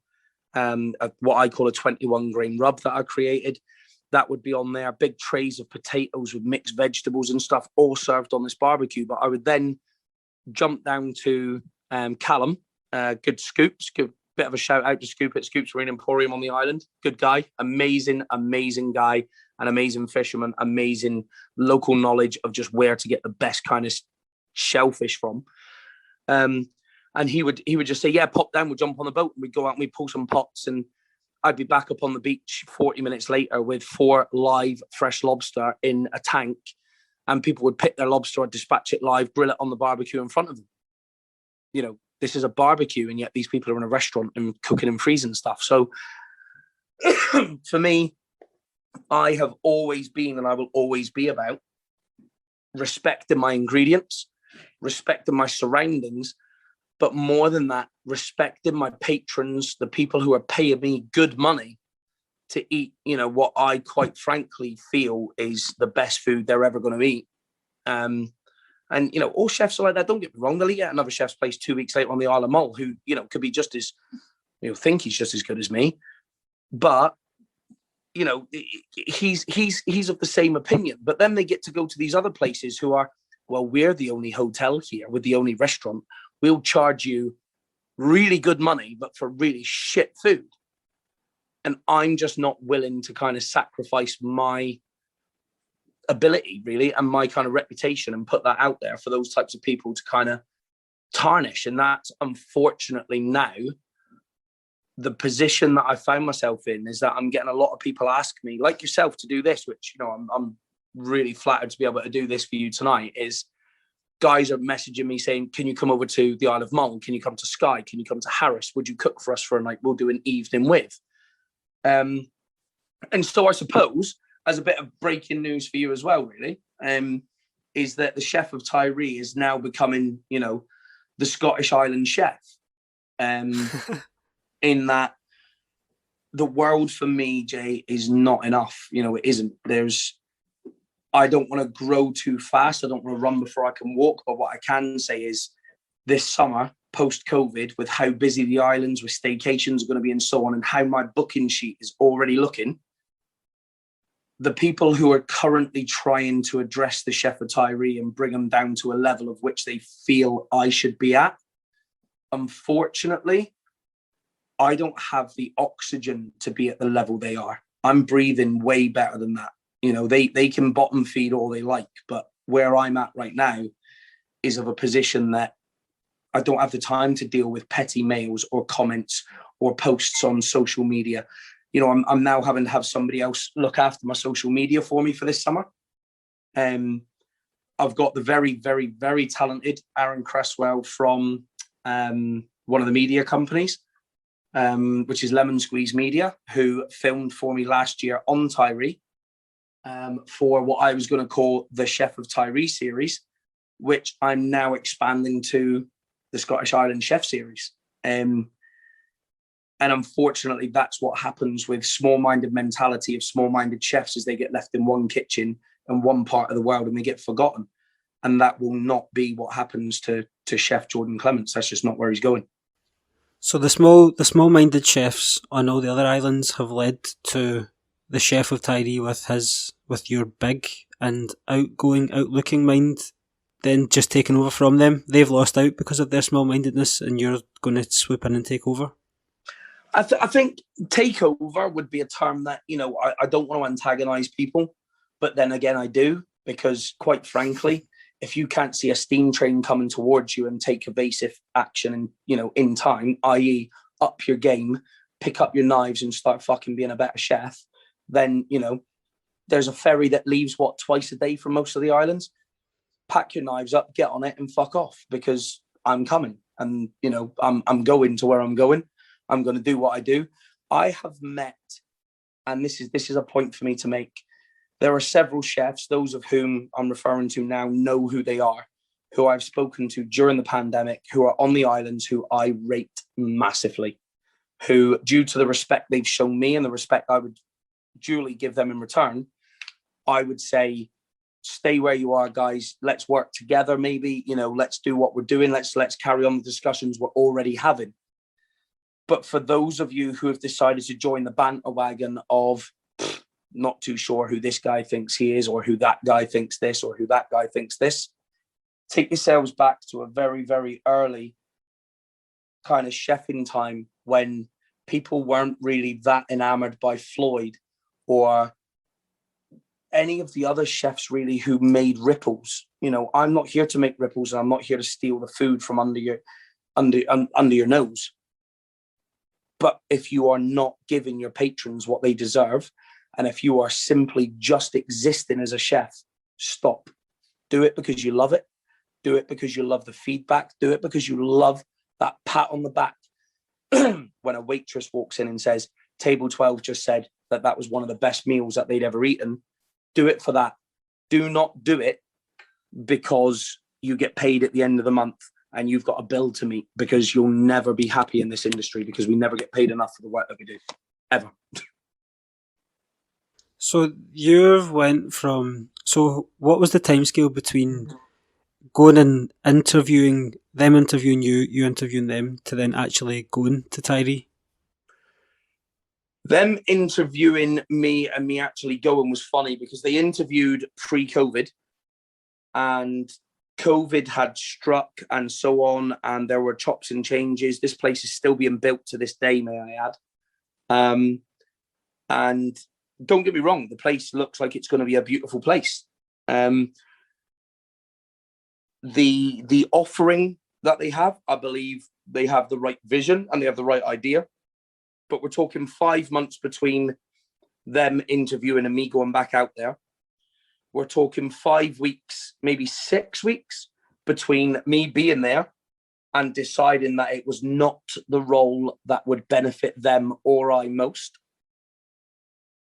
What I call a 21 grain rub that I created. That would be on there. Big trays of potatoes with mixed vegetables and stuff, all served on this barbecue. But I would then jump down to Callum, good Scoops, give a bit of a shout out to Scoop at Scoops Marine Emporium on the island. Good guy, amazing guy, an amazing fisherman, amazing local knowledge of just where to get the best kind of shellfish from. And he would just say, yeah, pop down, we'll jump on the boat, and we'd go out and we'd pull some pots, and I'd be back up on the beach 40 minutes later with 4 live fresh lobster in a tank, and people would pick their lobster, I'd dispatch it live, grill it on the barbecue in front of them. This is a barbecue, and yet these people are in a restaurant and cooking and freezing stuff. So for me, I have always been, and I will always be, about respecting my ingredients, respecting my surroundings, but more than that, respecting my patrons, the people who are paying me good money to eat, what I quite frankly feel is the best food they're ever going to eat. And, all chefs are like that. Don't get me wrong. They'll eat at another chef's place 2 weeks later on the Isle of Mull who, could be just as, think he's just as good as me. But, he's of the same opinion. But then they get to go to these other places who are, well, we're the only hotel here, we're the only restaurant. We'll charge you really good money, but for really shit food. And I'm just not willing to kind of sacrifice my ability, really, and my kind of reputation and put that out there for those types of people to kind of tarnish. And that's unfortunately now the position that I found myself in, is that I'm getting a lot of people ask me, like yourself, to do this, which, I'm really flattered to be able to do this for you tonight, is guys are messaging me saying, can you come over to the Isle of Mull? Can you come to Skye? Can you come to Harris? Would you cook for us for a night? We'll do an evening with. And so I suppose, as a bit of breaking news for you as well, really, is that the Chef of Tiree is now becoming, the Scottish Island chef. In that the world for me, Jay, is not enough. It isn't. I don't want to grow too fast. I don't want to run before I can walk. But what I can say is this summer, post-COVID, with how busy the islands with staycations are going to be and so on, and how my booking sheet is already looking, the people who are currently trying to address the Chef of Tiree and bring them down to a level of which they feel I should be at, unfortunately, I don't have the oxygen to be at the level they are. I'm breathing way better than that. They can bottom feed all they like, but where I'm at right now is of a position that I don't have the time to deal with petty mails or comments or posts on social media. I'm now having to have somebody else look after my social media for me for this summer. I've got the very, very, very talented Aaron Cresswell from one of the media companies, which is Lemon Squeeze Media, who filmed for me last year on Tiree for what I was going to call the Chef of Tiree series, which I'm now expanding to the Scottish Island Chef series. And unfortunately, that's what happens with small-minded mentality of small-minded chefs, is they get left in one kitchen and one part of the world and they get forgotten. And that will not be what happens to Chef Jordan Clements. That's just not where he's going. So the small-minded chefs on all the other islands have led to the Chef of Tiree with your big and outlooking mind then just taking over from them. They've lost out because of their small-mindedness, and you're going to swoop in and take over. I think takeover would be a term that, I don't want to antagonize people, but then again, I do, because quite frankly, if you can't see a steam train coming towards you and take evasive action and, in time, i.e. up your game, pick up your knives and start fucking being a better chef, then, there's a ferry that leaves twice a day from most of the islands. Pack your knives up, get on it and fuck off, because I'm coming and, I'm going to where I'm going. I'm going to do what I do. I have met, and this is a point for me to make. There are several chefs, those of whom I'm referring to now know who they are, who I've spoken to during the pandemic, who are on the islands, who I rate massively, who, due to the respect they've shown me and the respect I would duly give them in return, I would say, stay where you are, guys. Let's work together. Maybe, let's do what we're doing. Let's carry on the discussions we're already having. But for those of you who have decided to join the banter wagon of not too sure who this guy thinks he is, or who that guy thinks this, or who that guy thinks this, take yourselves back to a very, very early kind of chefing time when people weren't really that enamored by Floyd or any of the other chefs really who made ripples. I'm not here to make ripples, and I'm not here to steal the food from under your nose. But if you are not giving your patrons what they deserve, and if you are simply just existing as a chef, stop. Do it because you love it. Do it because you love the feedback. Do it because you love that pat on the back when a waitress walks in and says, Table 12 just said that was one of the best meals that they'd ever eaten. Do it for that. Do not do it because you get paid at the end of the month and you've got a bill to meet, because you'll never be happy in this industry, because we never get paid enough for the work that we do, ever. So you've went from, so what was the timescale between going and interviewing you, you interviewing them, to then actually going to Tiree? Them interviewing me and me actually going was funny, because they interviewed pre-COVID and COVID had struck and so on, and there were chops and changes. This place is still being built to this day, may I add. And don't get me wrong, the place looks like it's going to be a beautiful place. The offering that they have, I believe they have the right vision and they have the right idea. But we're talking 5 months between them interviewing and me going back out there. We're talking 5 weeks, maybe 6 weeks between me being there and deciding that it was not the role that would benefit them or I most,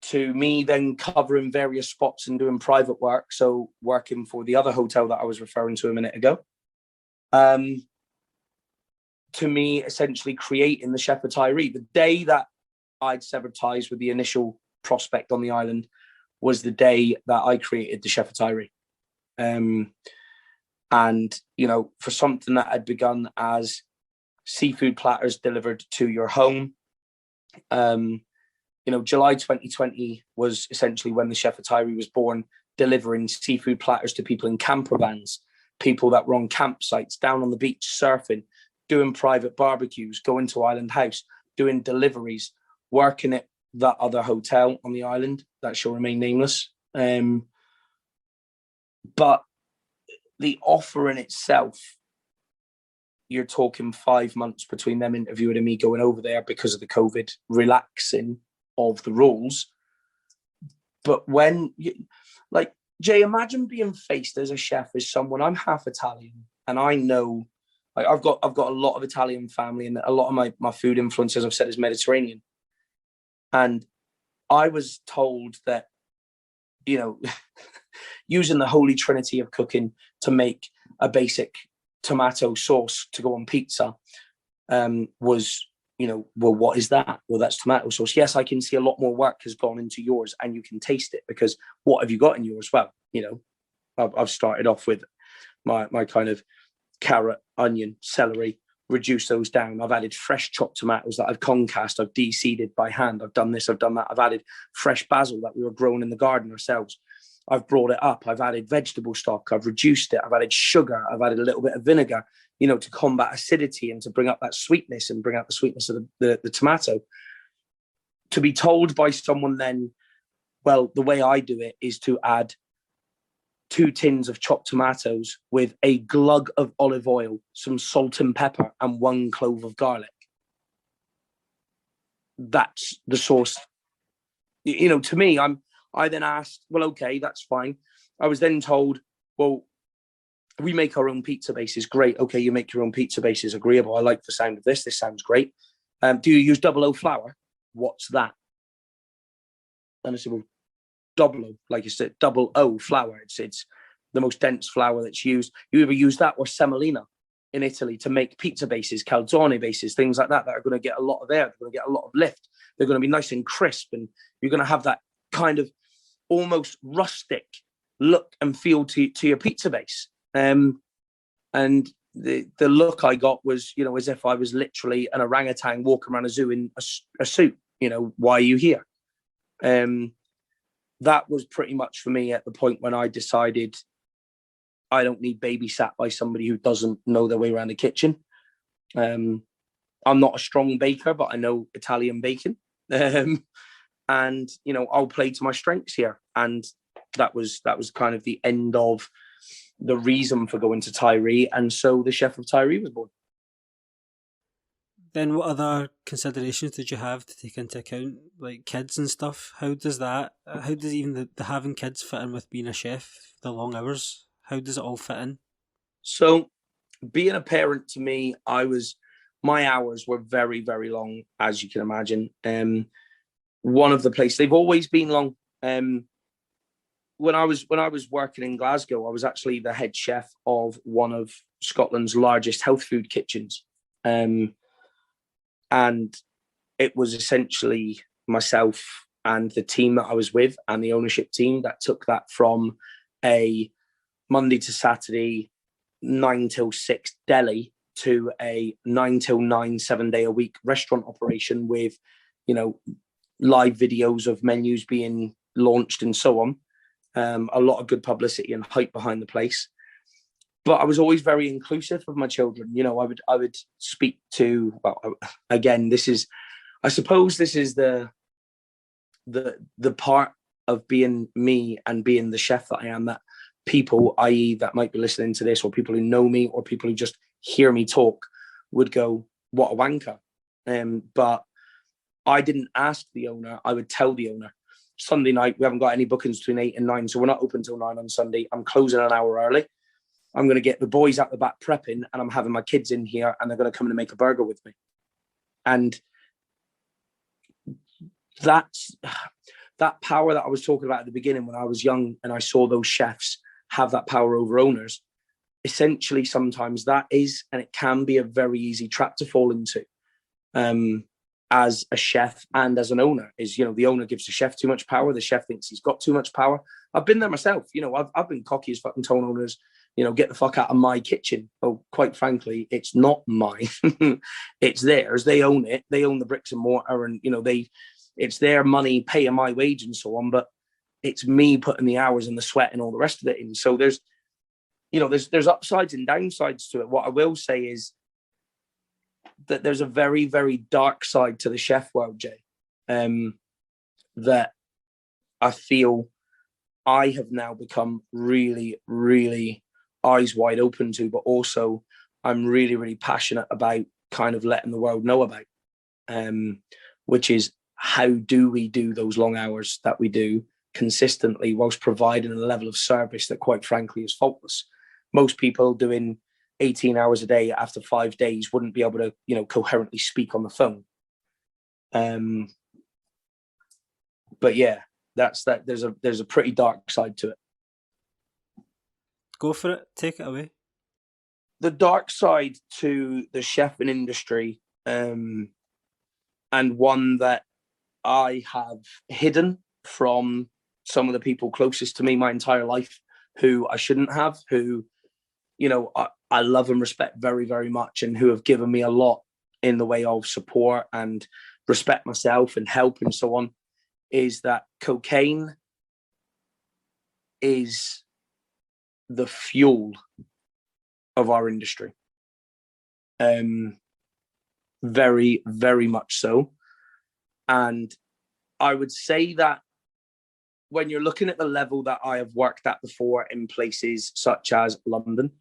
to me then covering various spots and doing private work. So working for the other hotel that I was referring to a minute ago. To me, essentially creating the Chef of Tiree. The day that I'd severed ties with the initial prospect on the island was the day that I created the Chef of Tiree. And, for something that had begun as seafood platters delivered to your home, July 2020 was essentially when the Chef of Tiree was born, delivering seafood platters to people in camper vans, people that were on campsites, down on the beach, surfing, doing private barbecues, going to Island House, doing deliveries, working at that other hotel on the island that shall remain nameless. But the offer in itself, you're talking 5 months between them interviewing and me going over there because of the COVID relaxing of the rules. But when Jay, imagine being faced as a chef as someone, I'm half Italian, and I know, I've got a lot of Italian family, and a lot of my food influence, as I've said, is Mediterranean. And I was told that, using the holy trinity of cooking to make a basic tomato sauce to go on pizza was, well, what is that? Well, that's tomato sauce. Yes, I can see a lot more work has gone into yours, and you can taste it, because what have you got in yours? Well, I've started off with my kind of carrot, onion, celery, reduce those down. I've added fresh chopped tomatoes that I've concassed, I've de-seeded by hand. I've done this, I've done that. I've added fresh basil that we were growing in the garden ourselves. I've brought it up. I've added vegetable stock. I've reduced it. I've added sugar. I've added a little bit of vinegar, to combat acidity and to bring up that sweetness and bring out the sweetness of the tomato. To be told by someone then, well, the way I do it is to add 2 tins of chopped tomatoes with a glug of olive oil, some salt and pepper, and 1 clove of garlic. That's the sauce. To me, I then asked, well, okay, that's fine. I was then told, well, we make our own pizza bases. Great. Okay, you make your own pizza bases. Agreeable. I like the sound of this. This sounds great. Do you use 00 flour? What's that? And I said, well, 00, like you said, 00 flour. It's the most dense flour that's used. You either use that or semolina in Italy to make pizza bases, calzone bases, things like that are going to get a lot of air. They're going to get a lot of lift. They're going to be nice and crisp, and you're going to have that kind of almost rustic look and feel to your pizza base. And the look I got was, as if I was literally an orangutan walking around a zoo in a suit. Why are you here? That was pretty much for me at the point when I decided I don't need babysat by somebody who doesn't know their way around the kitchen. I'm not a strong baker, but I know Italian baking. And, I'll play to my strengths here. And that was kind of the end of the reason for going to Tiree. And so the Chef of Tiree was born. Then what other considerations did you have to take into account, like kids and stuff? How does even the having kids fit in with being a chef, the long hours? How does it all fit in? So being a parent, to me, my hours were very, very long, as you can imagine. One of the places, they've always been long. When I was working in Glasgow, I was actually the head chef of one of Scotland's largest health food kitchens. And it was essentially myself and the team that I was with and the ownership team that took that from a Monday to Saturday, 9 till 6 deli to a 9 till 9, 7 day a week restaurant operation with, live videos of menus being launched and so on. A lot of good publicity and hype behind the place. But I was always very inclusive of my children. I would speak to, well, again, I suppose this is the part of being me and being the chef that I am, that people, i.e. that might be listening to this, or people who know me, or people who just hear me talk, would go, what a wanker. But I didn't ask the owner. I would tell the owner, Sunday night, we haven't got any bookings between 8 and 9, so we're not open till 9 on Sunday. I'm closing an hour early. I'm going to get the boys out the back prepping, and I'm having my kids in here, and they're going to come in and make a burger with me. And that's that power that I was talking about at the beginning when I was young and I saw those chefs have that power over owners. Essentially, sometimes that is, and it can be, a very easy trap to fall into. As a chef and as an owner, is, the owner gives the chef too much power. The chef thinks he's got too much power. I've been there myself. I've been cocky as fucking told owners, get the fuck out of my kitchen. Oh, quite frankly, it's not mine. It's theirs. They own it. They own the bricks and mortar, and it's their money paying my wage and so on. But it's me putting the hours and the sweat and all the rest of it in. So there's upsides and downsides to it. What I will say is that there's a very, very dark side to the chef world, Jay, that I feel I have now become really, really eyes wide open to, but also I'm really, really passionate about kind of letting the world know about, which is, how do we do those long hours that we do consistently whilst providing a level of service that, quite frankly, is faultless. Most people doing 18 hours a day after 5 days wouldn't be able to, coherently speak on the phone. But yeah, that's that. There's a pretty dark side to it. Go for it. Take it away. The dark side to the chefing industry, and one that I have hidden from some of the people closest to me my entire life, who I shouldn't have, who, I love and respect very, very much, and who have given me a lot in the way of support and respect myself and help and so on, is that cocaine is the fuel of our industry. Very, very much so. And I would say that when you're looking at the level that I have worked at before in places such as London,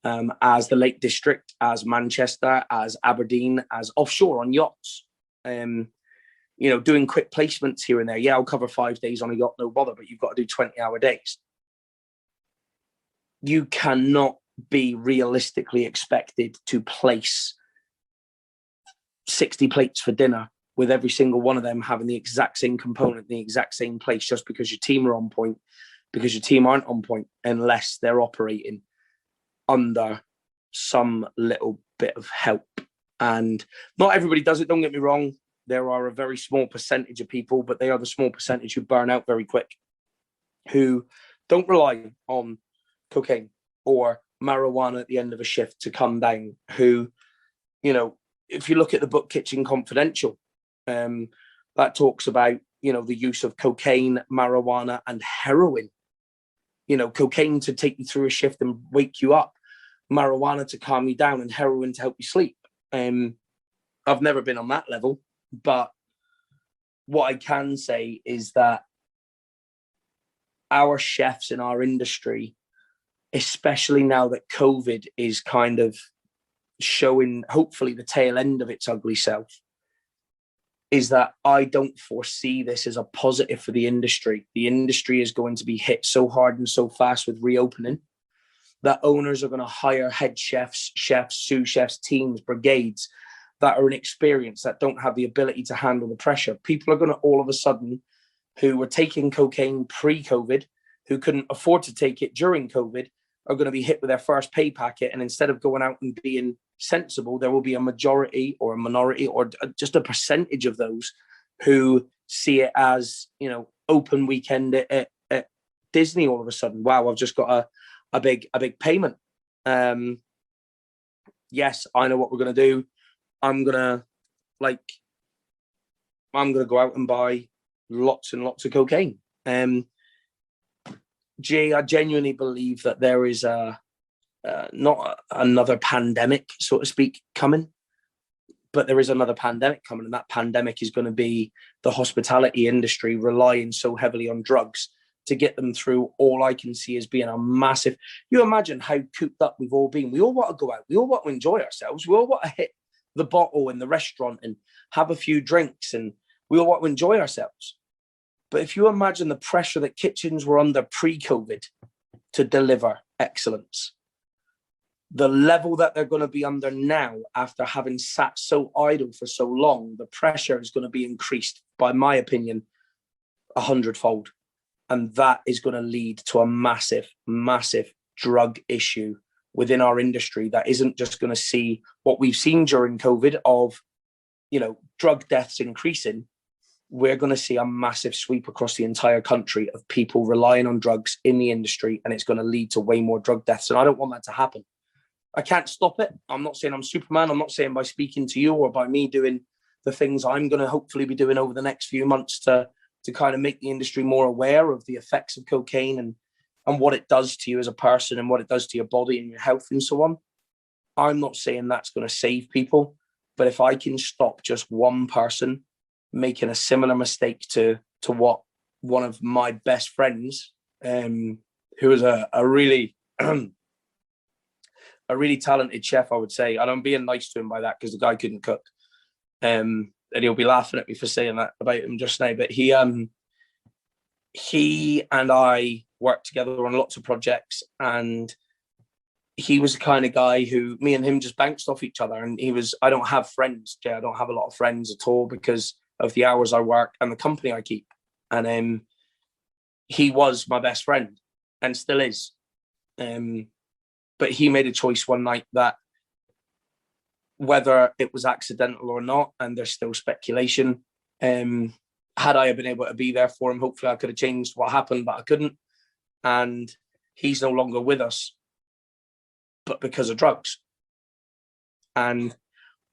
as the Lake District, as Manchester, as Aberdeen, as offshore on yachts, doing quick placements here and there. Yeah, I'll cover 5 days on a yacht, no bother, but you've got to do 20-hour days. You cannot be realistically expected to place 60 plates for dinner with every single one of them having the exact same component, the exact same place, just because your team are on point, because your team aren't on point, unless they're operating under some little bit of help. And not everybody does it, don't get me wrong. There are a very small percentage of people, but they are the small percentage who burn out very quick, who don't rely on cocaine or marijuana at the end of a shift to come down, who, if you look at the book Kitchen Confidential, that talks about, the use of cocaine, marijuana, and heroin. Cocaine to take you through a shift and wake you up, marijuana to calm you down, and heroin to help you sleep. I've never been on that level, but what I can say is that our chefs in our industry, especially now that COVID is kind of showing, hopefully, the tail end of its ugly self, is that I don't foresee this as a positive for the industry. The industry is going to be hit so hard and so fast with reopening that owners are going to hire head chefs, sous chefs, teams, brigades that are inexperienced, that don't have the ability to handle the pressure. People are going to all of a sudden, who were taking cocaine pre-COVID, who couldn't afford to take it during COVID, are going to be hit with their first pay packet. And instead of going out and being sensible, there will be a majority or a minority or just a percentage of those who see it as, open weekend at Disney all of a sudden. Wow, I've just got a big payment. Yes, I know what we're going to do. I'm going to go out and buy lots and lots of cocaine. I genuinely believe that there is not another pandemic, so to speak, coming, but there is another pandemic coming, and that pandemic is going to be the hospitality industry relying so heavily on drugs to get them through. All I can see as being a massive. You imagine how cooped up we've all been. We all want to go out. We all want to enjoy ourselves. We all want to hit the bottle in the restaurant and have a few drinks, and we all want to enjoy ourselves. But if you imagine the pressure that kitchens were under pre-COVID to deliver excellence, the level that they're going to be under now after having sat so idle for so long, the pressure is going to be increased, by my opinion, 100-fold. And that is going to lead to a massive, massive drug issue within our industry that isn't just going to see what we've seen during COVID of, drug deaths increasing. We're going to see a massive sweep across the entire country of people relying on drugs in the industry, and it's going to lead to way more drug deaths. And I don't want that to happen. I can't stop it. I'm not saying I'm Superman. I'm not saying by speaking to you or by me doing the things I'm going to hopefully be doing over the next few months to kind of make the industry more aware of the effects of cocaine and what it does to you as a person and what it does to your body and your health and so on. I'm not saying that's going to save people, but if I can stop just one person making a similar mistake to what one of my best friends, who is a really a really talented chef, I would say, and I'm being nice to him by that because the guy couldn't cook, and he'll be laughing at me for saying that about him just now, but he and I worked together on lots of projects, and he was the kind of guy who me and him just bounced off each other. And I don't have friends, Jay. I don't have a lot of friends at all because of the hours I work and the company I keep. And he was my best friend and still is. But he made a choice one night that, whether it was accidental or not, and there's still speculation, had I been able to be there for him, hopefully I could have changed what happened, but I couldn't. And he's no longer with us, but because of drugs. And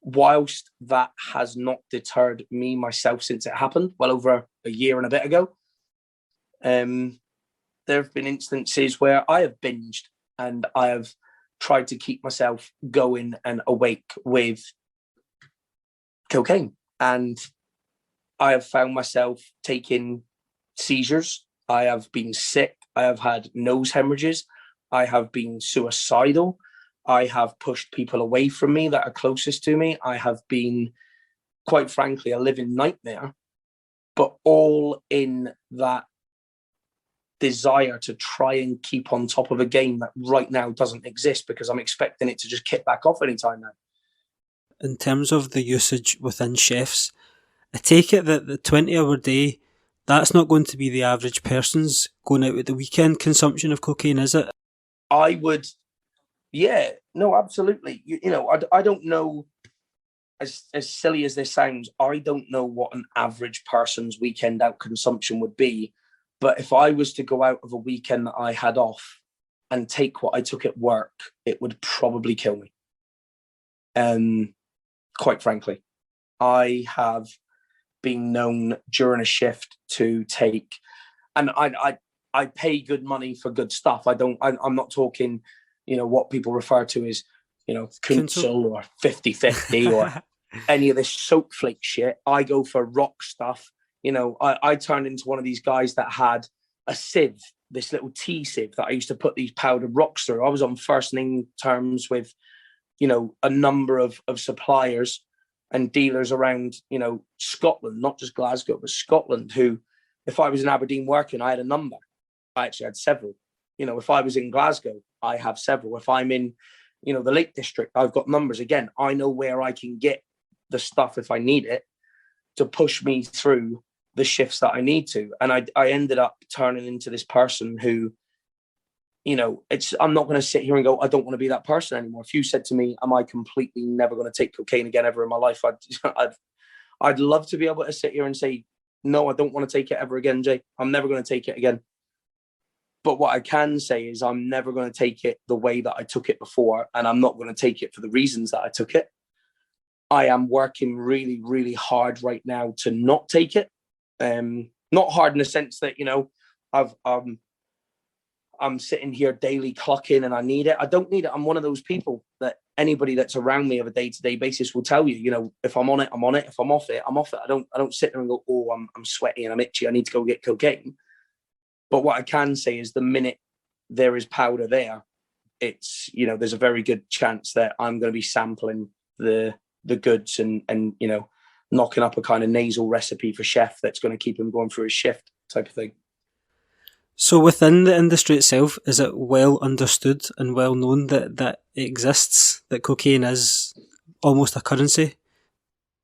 whilst that has not deterred me myself since it happened, well over a year and a bit ago, there have been instances where I have binged and I have tried to keep myself going and awake with cocaine. And I have found myself taking seizures. I have been sick. I have had nose hemorrhages. I have been suicidal. I have pushed people away from me that are closest to me. I have been, quite frankly, a living nightmare, but all in that desire to try and keep on top of a game that right now doesn't exist, because I'm expecting it to just kick back off anytime now. In terms of the usage within chefs, I take it that the 20-hour day, that's not going to be the average person's going out at the weekend consumption of cocaine, is it? I would, yeah, no, absolutely. I don't know, as silly as this sounds, I don't know what an average person's weekend out consumption would be. But if I was to go out of a weekend that I had off and take what I took at work, it would probably kill me. Quite frankly, I have been known during a shift to take, and I pay good money for good stuff. I'm not talking, what people refer to as, Kunsel or 50-50 or any of this soap flake shit. I go for rock stuff. I turned into one of these guys that had a sieve, this little tea sieve that I used to put these powdered rocks through. I was on first name terms with, a number of suppliers and dealers around, Scotland, not just Glasgow, but Scotland, who, if I was in Aberdeen working, I had a number. I actually had several. If I was in Glasgow, I have several. If I'm in, the Lake District, I've got numbers. Again, I know where I can get the stuff if I need it to push me through the shifts that I need to. And I ended up turning into this person who, I'm not going to sit here and go, I don't want to be that person anymore. If you said to me, am I completely never going to take cocaine again ever in my life? I'd love to be able to sit here and say, no, I don't want to take it ever again, Jay. I'm never going to take it again. But what I can say is I'm never going to take it the way that I took it before. And I'm not going to take it for the reasons that I took it. I am working really, really hard right now to not take it. Not hard in the sense that, I'm sitting here daily clocking and I need it. I don't need it. I'm one of those people that anybody that's around me on a day-to-day basis will tell you, if I'm on it, I'm on it. If I'm off it, I'm off it. I don't sit there and go, oh, I'm sweaty and I'm itchy. I need to go get cocaine. But what I can say is the minute there is powder there, it's, there's a very good chance that I'm going to be sampling the goods and knocking up a kind of nasal recipe for chef that's going to keep him going through his shift type of thing. So within the industry itself, is it well understood and well known that it exists, that cocaine is almost a currency?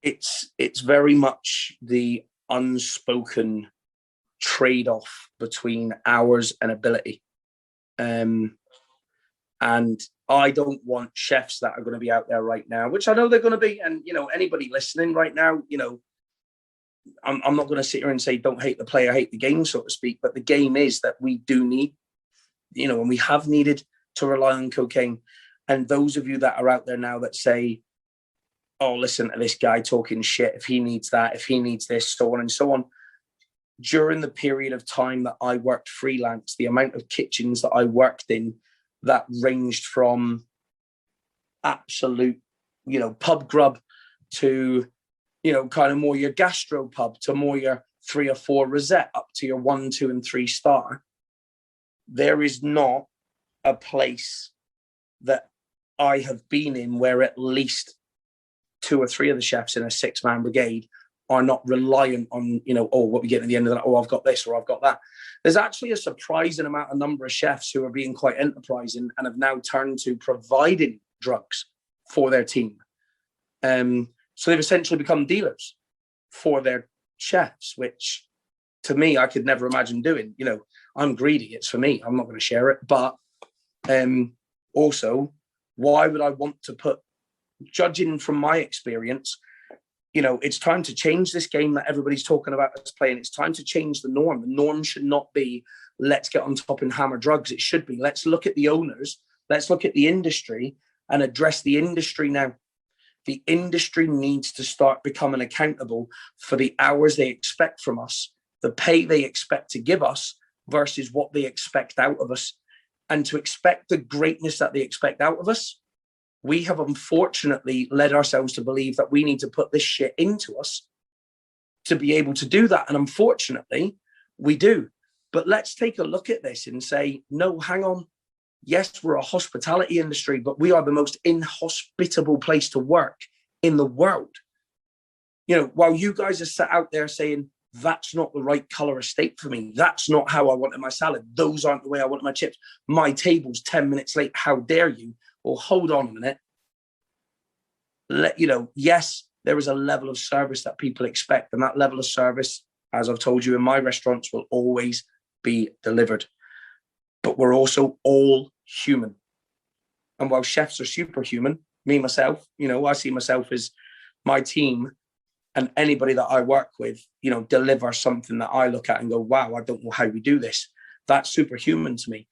It's very much the unspoken trade-off between hours and ability. And I don't want chefs that are going to be out there right now, which I know they're going to be. And, anybody listening right now, I'm not going to sit here and say, don't hate the player, hate the game, so to speak. But the game is that we do need, and we have needed to rely on cocaine. And those of you that are out there now that say, oh, listen to this guy talking shit, if he needs that, if he needs this, so on and so on. During the period of time that I worked freelance, the amount of kitchens that I worked in that ranged from absolute, pub grub to, kind of more your gastro pub to more your 3 or 4 rosette up to your 1, 2, and 3 star. There is not a place that I have been in where at least 2 or 3 of the chefs in a 6-man brigade are not reliant on, what we get at the end of the night. Oh, I've got this or I've got that. There's actually a surprising number of chefs who are being quite enterprising and have now turned to providing drugs for their team. So they've essentially become dealers for their chefs, which to me, I could never imagine doing. I'm greedy. It's for me. I'm not going to share it. But also, why would I want to put, judging from my experience, it's time to change this game that everybody's talking about us playing. It's time to change the norm. The norm should not be, let's get on top and hammer drugs. It should be, let's look at the owners. Let's look at the industry and address the industry now. The industry needs to start becoming accountable for the hours they expect from us, the pay they expect to give us, versus what they expect out of us. And to expect the greatness that they expect out of us, we have unfortunately led ourselves to believe that we need to put this shit into us to be able to do that. And unfortunately, we do. But let's take a look at this and say, no, hang on. Yes, we're a hospitality industry, but we are the most inhospitable place to work in the world. You know, while you guys are sat out there saying, that's not the right color of steak for me. That's not how I wanted my salad. Those aren't the way I wanted my chips. My table's 10 minutes late. How dare you? Or hold on a minute. Yes, there is a level of service that people expect. And that level of service, as I've told you in my restaurants, will always be delivered. But we're also all human. And while chefs are superhuman, me, myself, I see myself as my team and anybody that I work with, deliver something that I look at and go, wow, I don't know how we do this. That's superhuman to me.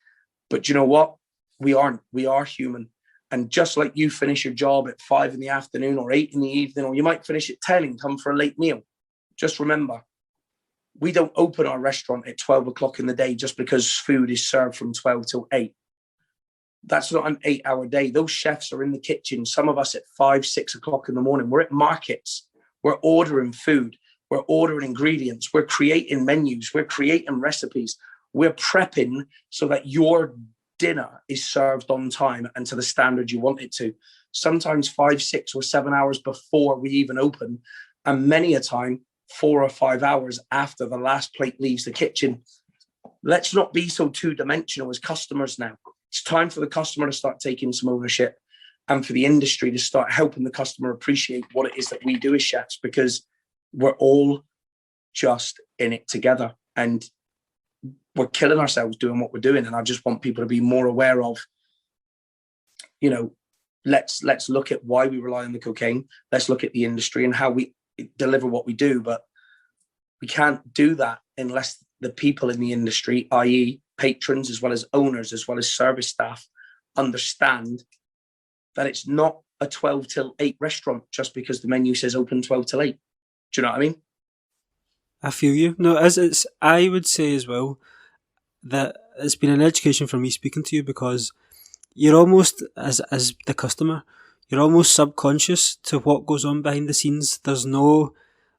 But you know what? We aren't. We are human. And just like you finish your job at 5 PM or 8 PM, or you might finish at 10 and come for a late meal. Just remember, we don't open our restaurant at 12 o'clock in the day just because food is served from 12 till 8. That's not an 8-hour day. Those chefs are in the kitchen. Some of us at 5, 6 o'clock in the morning. We're at markets. We're ordering food. We're ordering ingredients. We're creating menus. We're creating recipes. We're prepping so that your dinner is served on time and to the standard you want it to. Sometimes 5, 6, or 7 hours before we even open, and many a time 4 or 5 hours after the last plate leaves the kitchen. Let's not be so two-dimensional as customers now. It's time for the customer to start taking some ownership, and for the industry to start helping the customer appreciate what it is that we do as chefs, because we're all just in it together and we're killing ourselves doing what we're doing. And I just want people to be more aware of, let's look at why we rely on the cocaine. Let's look at the industry and how we deliver what we do. But we can't do that unless the people in the industry, i.e. patrons, as well as owners, as well as service staff, understand that it's not a 12 till 8 restaurant just because the menu says open 12 till 8. Do you know what I mean? I feel you. No, I would say as well that it's been an education for me speaking to you, because you're almost, as the customer, you're almost subconscious to what goes on behind the scenes. A lot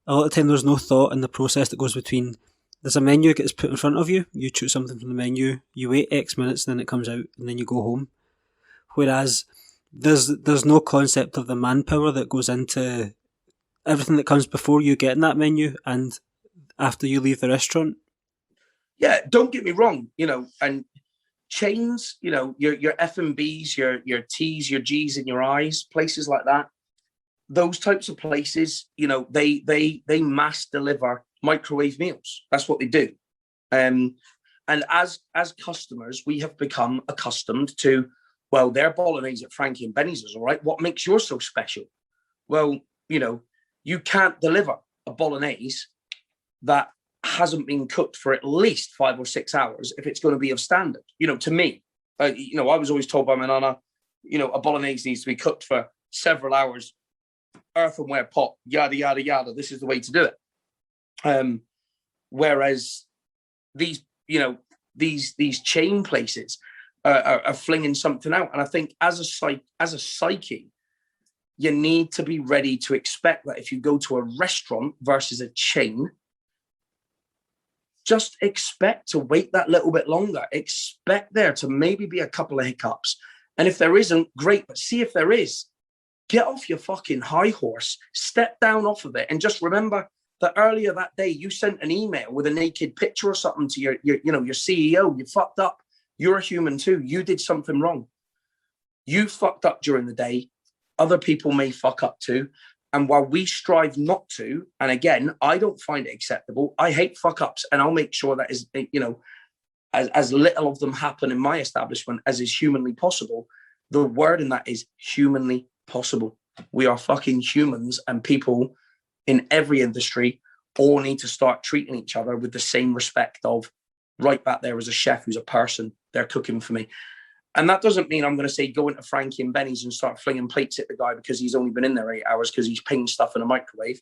of the time there's no thought in the process that goes between, there's a menu that gets put in front of you, you choose something from the menu, you wait X minutes, and then it comes out, and then you go home. Whereas there's no concept of the manpower that goes into everything that comes before you getting that menu and after you leave the restaurant. Yeah, don't get me wrong, and chains, your F&Bs, your T's, your G's and your I's, places like that, those types of places, they mass deliver microwave meals. That's what they do. And as customers, we have become accustomed to, well, their bolognese at Frankie and Benny's is all right. What makes yours so special? Well, you can't deliver a bolognese that hasn't been cooked for at least 5 or 6 hours if it's going to be of standard. To me, I was always told by my nana, a bolognese needs to be cooked for several hours, earthenware pot, yada, yada, yada. This is the way to do it. Whereas these chain places are flinging something out. And I think as a psyche, you need to be ready to expect that if you go to a restaurant versus a chain, just expect to wait that little bit longer. Expect there to maybe be a couple of hiccups. And if there isn't, great. But see if there is, get off your fucking high horse, step down off of it. And just remember that earlier that day, you sent an email with a naked picture or something to your CEO. You fucked up. You're a human too. You did something wrong. You fucked up during the day. Other people may fuck up too. And while we strive not to, and again, I don't find it acceptable. I hate fuck ups, and I'll make sure that is, as little of them happen in my establishment as is humanly possible. The word in that is humanly possible. We are fucking humans, and people in every industry all need to start treating each other with the same respect of, right back there as a chef who's a person, they're cooking for me. And that doesn't mean I'm going to say go into Frankie and Benny's and start flinging plates at the guy because he's only been in there 8 hours because he's pinged stuff in a microwave,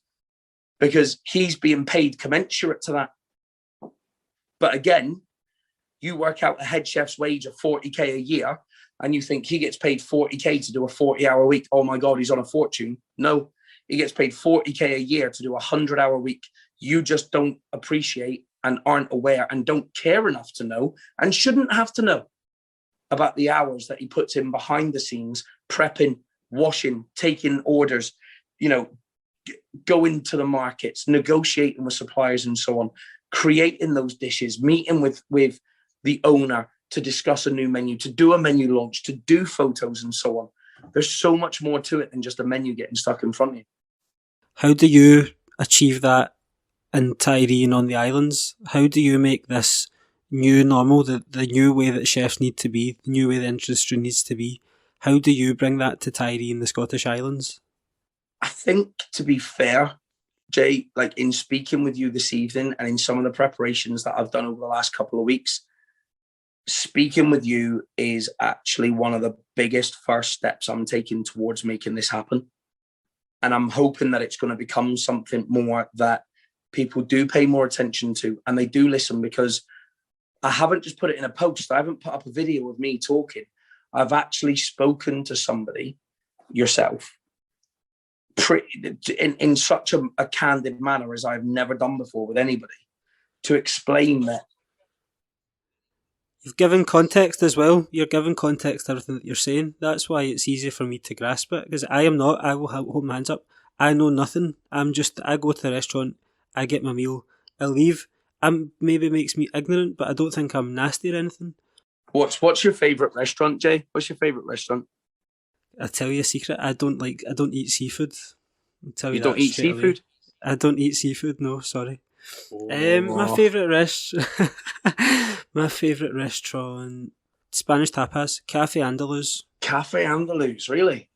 because he's being paid commensurate to that. But again, You work out a head chef's wage of 40k a year, and you think he gets paid 40k to do a 40-hour week. Oh my God, he's on a fortune. No, he gets paid 40k a year to do a 100-hour week. You just don't appreciate and aren't aware and don't care enough to know, and shouldn't have to know, about the hours that he puts in behind the scenes, prepping, washing, taking orders, going to the markets, negotiating with suppliers and so on, creating those dishes, meeting with the owner to discuss a new menu, to do a menu launch, to do photos and so on. There's so much more to it than just a menu getting stuck in front of you. How do you achieve that in Tiree and on the islands? How do you make this new normal, the new way that chefs need to be, the new way the industry needs to be? How do you bring that to Tiree and the Scottish Islands? I think, to be fair, Jay, like in speaking with you this evening and in some of the preparations that I've done over the last couple of weeks, speaking with you is actually one of the biggest first steps I'm taking towards making this happen. And I'm hoping that it's going to become something more that people do pay more attention to and they do listen, because I haven't just put it in a post. I haven't put up a video of me talking. I've actually spoken to somebody, yourself, in such a candid manner as I've never done before with anybody, to explain that. You've given context as well. You're giving context to everything that you're saying. That's why it's easy for me to grasp it, because I will hold my hands up. I know nothing. I go to the restaurant, I get my meal, I leave. Maybe it makes me ignorant, but I don't think I'm nasty or anything. What's your favourite restaurant, Jay? What's your favourite restaurant? I'll tell you a secret. I don't eat seafood. I'll tell you don't eat seafood? Away. I don't eat seafood, no, sorry. Oh. My favourite restaurant, Spanish tapas, Café Andaluz. Café Andaluz, really?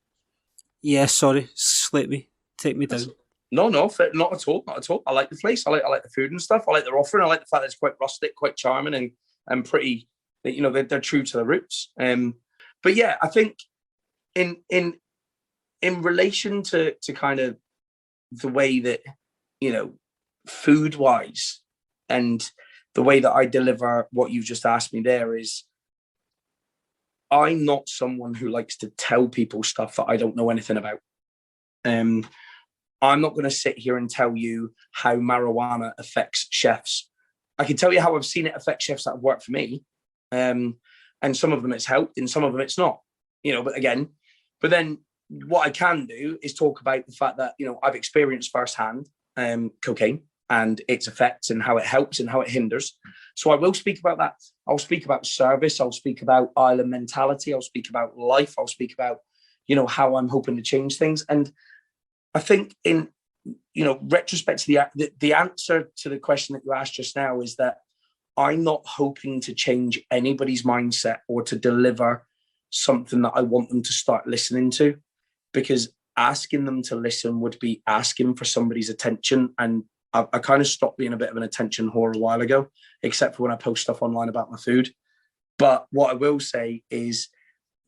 Yeah, sorry, slate me, take me down. No, not at all, not at all. I like the place. I like the food and stuff. I like their offering. I like the fact that it's quite rustic, quite charming, and pretty. They're true to the roots. But yeah, I think in relation to kind of the way that food wise and the way that I deliver what you've just asked me there is, I'm not someone who likes to tell people stuff that I don't know anything about. I'm not going to sit here and tell you how marijuana affects chefs. I can tell you how I've seen it affect chefs that have worked for me. And some of them it's helped and some of them it's not, but then what I can do is talk about the fact that, I've experienced firsthand cocaine and its effects and how it helps and how it hinders. So I will speak about that. I'll speak about service. I'll speak about island mentality. I'll speak about life. I'll speak about, how I'm hoping to change things. And I think in, retrospect to the answer to the question that you asked just now is that I'm not hoping to change anybody's mindset or to deliver something that I want them to start listening to, because asking them to listen would be asking for somebody's attention. And I kind of stopped being a bit of an attention whore a while ago, except for when I post stuff online about my food. But what I will say is,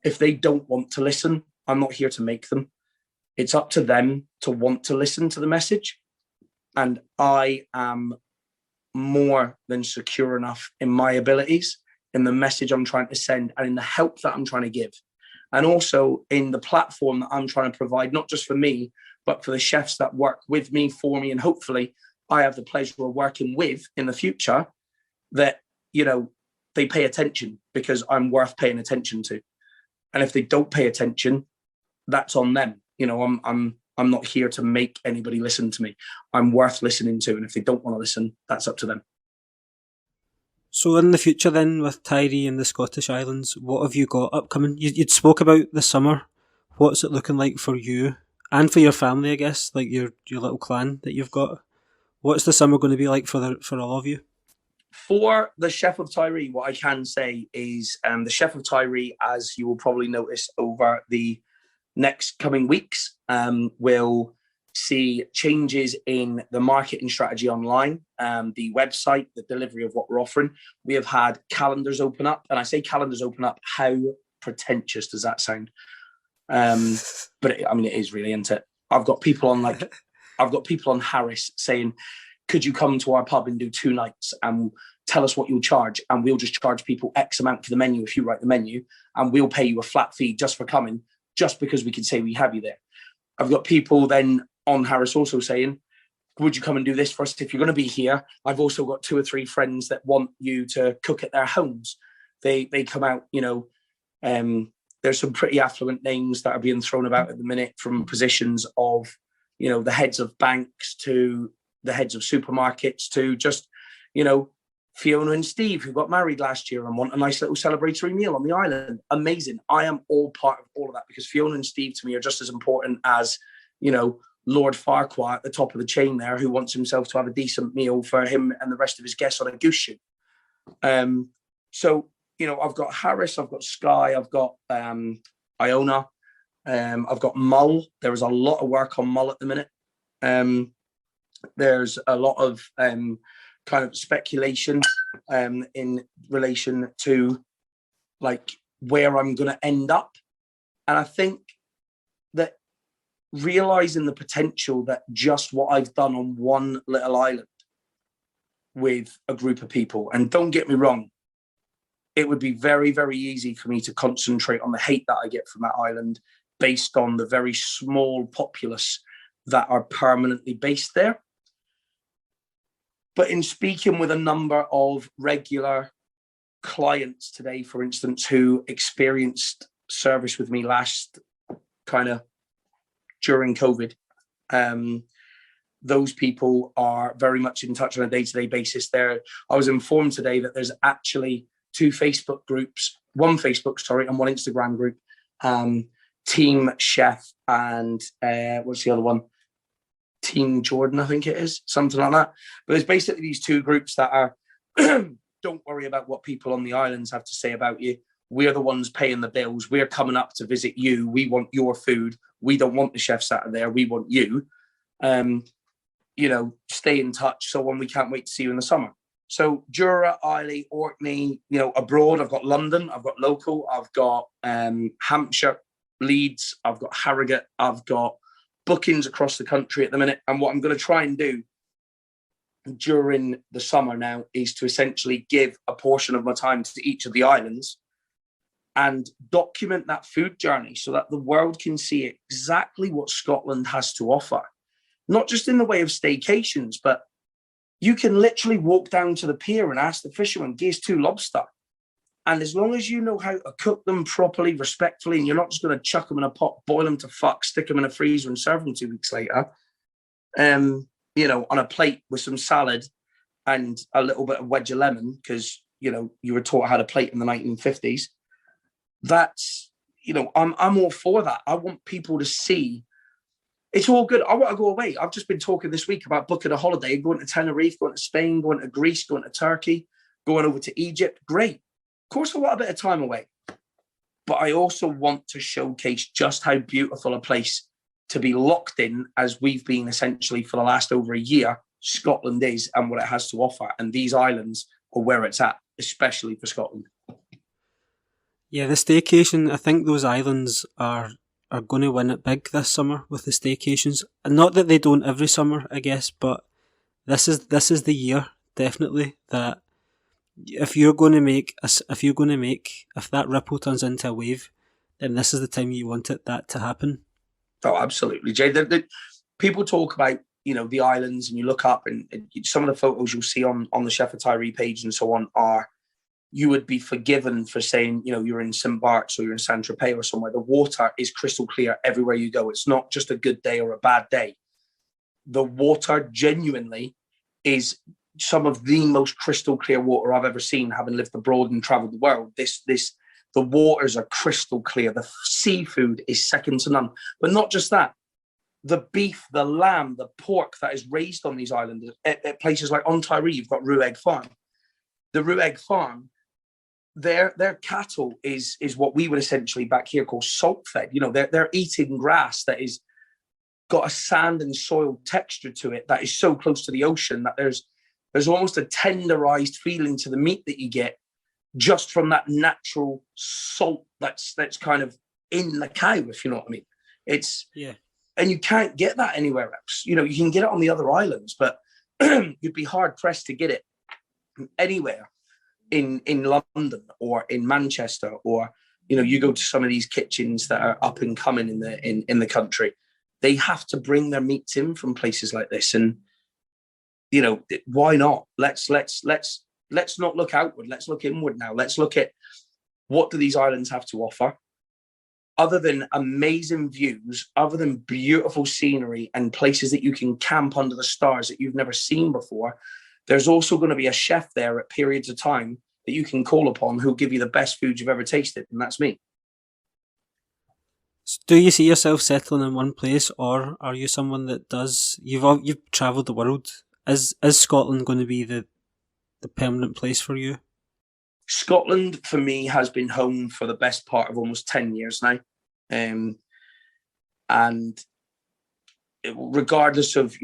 if they don't want to listen, I'm not here to make them. It's up to them to want to listen to the message. And I am more than secure enough in my abilities, in the message I'm trying to send, and in the help that I'm trying to give. And also in the platform that I'm trying to provide, not just for me, but for the chefs that work with me, for me, and hopefully I have the pleasure of working with in the future, that, they pay attention, because I'm worth paying attention to. And if they don't pay attention, that's on them. I'm not here to make anybody listen to me. I'm worth listening to. And if they don't want to listen, that's up to them. So in the future then, with Tiree and the Scottish Islands, what have you got upcoming? You'd spoke about the summer. What's it looking like for you and for your family, I guess, like your little clan that you've got? What's the summer going to be like for all of you? For the Chef of Tiree, what I can say is the Chef of Tiree, as you will probably notice over the next coming weeks, will see changes in the marketing strategy online, the website, the delivery of what we're offering. We have had calendars open up, and I say calendars open up, how pretentious does that sound? But it is really, isn't it? I've got people on Harris saying, could you come to our pub and do 2 nights? And tell us what you'll charge, and we'll just charge people X amount for the menu if you write the menu, and we'll pay you a flat fee just for coming, just because we can say we have you there. I've got people then on Harris also saying, would you come and do this for us if you're going to be here? I've also got 2 or 3 friends that want you to cook at their homes. They come out, there's some pretty affluent names that are being thrown about at the minute, from positions of, the heads of banks to the heads of supermarkets to just, Fiona and Steve, who got married last year and want a nice little celebratory meal on the island. Amazing. I am all part of all of that, because Fiona and Steve to me are just as important as, Lord Farquhar at the top of the chain there, who wants himself to have a decent meal for him and the rest of his guests on a goose shoot. So, I've got Harris, I've got Sky, I've got Iona, I've got Mull. There is a lot of work on Mull at the minute. There's a lot of kind of speculation in relation to like where I'm going to end up. And I think that realizing the potential that just what I've done on one little island with a group of people, and don't get me wrong, it would be very, very easy for me to concentrate on the hate that I get from that island based on the very small populace that are permanently based there. But in speaking with a number of regular clients today, for instance, who experienced service with me last kind of during COVID, those people are very much in touch on a day-to-day basis. I was informed today that there's actually 2 Facebook groups, one Instagram group, Team Chef and what's the other one? Team Jordan, I think it is, something like that. But there's basically these 2 groups that are, don't worry about what people on the islands have to say about you. We're the ones paying the bills. We're coming up to visit you. We want your food. We don't want the chefs out of there. We want you. Stay in touch. So when we can't wait to see you in the summer. So Jura, Islay, Orkney, abroad, I've got London, I've got local, I've got Hampshire, Leeds, I've got Harrogate, I've got bookings across the country at the minute. And what I'm going to try and do during the summer now is to essentially give a portion of my time to each of the islands and document that food journey so that the world can see exactly what Scotland has to offer. Not just in the way of staycations, but you can literally walk down to the pier and ask the fisherman, "Gears 2 lobster." And as long as you know how to cook them properly, respectfully, and you're not just going to chuck them in a pot, boil them to fuck, stick them in a freezer and serve them 2 weeks later, on a plate with some salad and a little bit of wedge of lemon, because, you were taught how to plate in the 1950s. That's, I'm all for that. I want people to see it's all good. I want to go away. I've just been talking this week about booking a holiday, going to Tenerife, going to Spain, going to Greece, going to Turkey, going over to Egypt. Great. Of course, I want a bit of time away. But I also want to showcase just how beautiful a place to be locked in, as we've been essentially for the last over a year, Scotland is, and what it has to offer. And these islands are where it's at, especially for Scotland. Yeah, the staycation, I think those islands are going to win it big this summer with the staycations. And not that they don't every summer, I guess, but this is the year, definitely, that if that ripple turns into a wave, then this is the time you want that to happen. Oh, absolutely, Jay. People talk about, the islands, and you look up and some of the photos you'll see on the Chef of Tiree page and so on are, you would be forgiven for saying, you're in St. Bart's or you're in Saint-Tropez or somewhere. The water is crystal clear everywhere you go. It's not just a good day or a bad day. The water genuinely is some of the most crystal clear water I've ever seen, having lived abroad and traveled the world. The waters are crystal clear. The seafood is second to none. But not just that. The beef, the lamb, the pork that is raised on these islands, at places like on Tiree, you've got Ruegg Farm. The Ruegg Farm, their cattle is what we would essentially back here call salt fed. They're eating grass that is got a sand and soil texture to it that is so close to the ocean that there's almost a tenderized feeling to the meat that you get just from that natural salt that's kind of in the cow, if you know what I mean. And you can't get that anywhere else. You can get it on the other islands, but you'd be hard pressed to get it anywhere in London or in Manchester, or you go to some of these kitchens that are up and coming in the country, they have to bring their meats in from places like this. And why not? Let's not look outward. Let's look inward now. Let's look at what do these islands have to offer, other than amazing views, other than beautiful scenery and places that you can camp under the stars that you've never seen before. There's also going to be a chef there at periods of time that you can call upon who'll give you the best food you've ever tasted, and that's me. So do you see yourself settling in one place, or are you someone that does? You've travelled the world. Is Scotland going to be the permanent place for you? Scotland for me has been home for the best part of almost 10 years now, and regardless of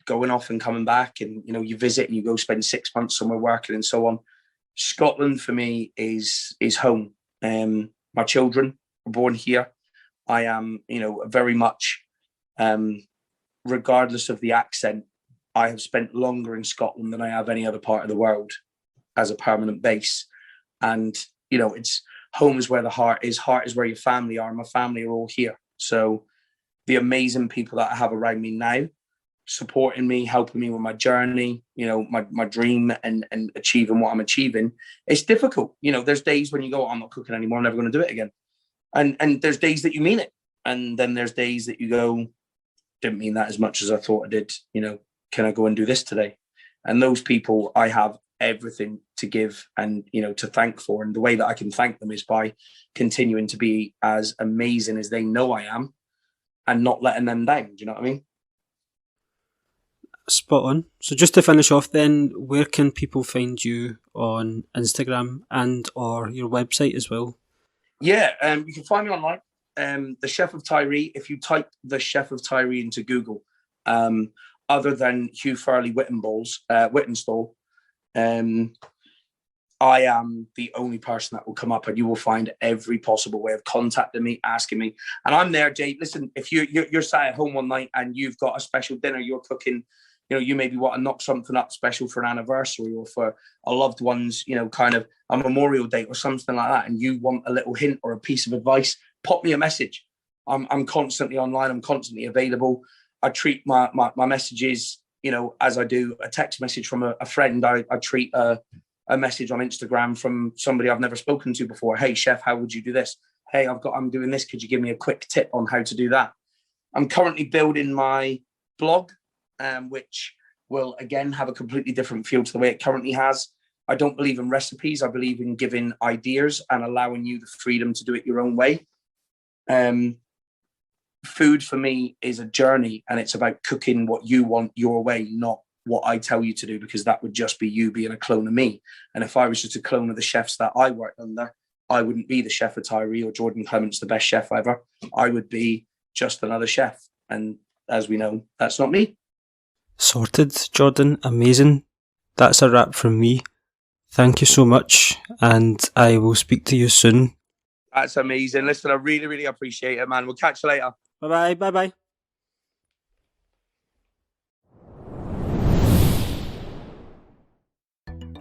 going off and coming back, and you visit and you go spend 6 months somewhere working and so on, Scotland for me is home. My children were born here. I am very much, regardless of the accent, I have spent longer in Scotland than I have any other part of the world as a permanent base. And it's home is where the heart is where your family are. My family are all here. So the amazing people that I have around me now, supporting me, helping me with my journey, my dream and achieving what I'm achieving. It's difficult. There's days when you go, I'm not cooking anymore, I'm never going to do it again. And there's days that you mean it. And then there's days that you go, didn't mean that as much as I thought I did. Can I go and do this today? And those people, I have everything to give and, to thank for. And the way that I can thank them is by continuing to be as amazing as they know I am and not letting them down. Do you know what I mean? Spot on. So just to finish off then, where can people find you on Instagram and or your website as well? Yeah, you can find me online. The Chef of Tiree, if you type the Chef of Tiree into Google, other than Hugh Furley Whittenstall, I am the only person that will come up, and you will find every possible way of contacting me, asking me. And I'm there, Jay. Listen, if you're sat at home one night and you've got a special dinner you're cooking, you maybe want to knock something up special for an anniversary or for a loved one's, kind of a memorial date or something like that, and you want a little hint or a piece of advice, pop me a message. I'm constantly online. I'm constantly available. I treat my messages, as I do a text message from a friend. I treat a message on Instagram from somebody I've never spoken to before. Hey, chef, how would you do this? Hey, I'm doing this. Could you give me a quick tip on how to do that? I'm currently building my blog, which will again have a completely different feel to the way it currently has. I don't believe in recipes. I believe in giving ideas and allowing you the freedom to do it your own way. Food for me is a journey, and it's about cooking what you want your way, not what I tell you to do, because that would just be you being a clone of me. And if I was just a clone of the chefs that I worked under, I wouldn't be the Chef of Tiree or Jordan Clements, the best chef ever. I would be just another chef. And as we know, that's not me. Sorted, Jordan. Amazing. That's a wrap from me. Thank you so much, and I will speak to you soon. That's amazing. Listen, I really, really appreciate it, man. We'll catch you later. Bye-bye. Bye-bye.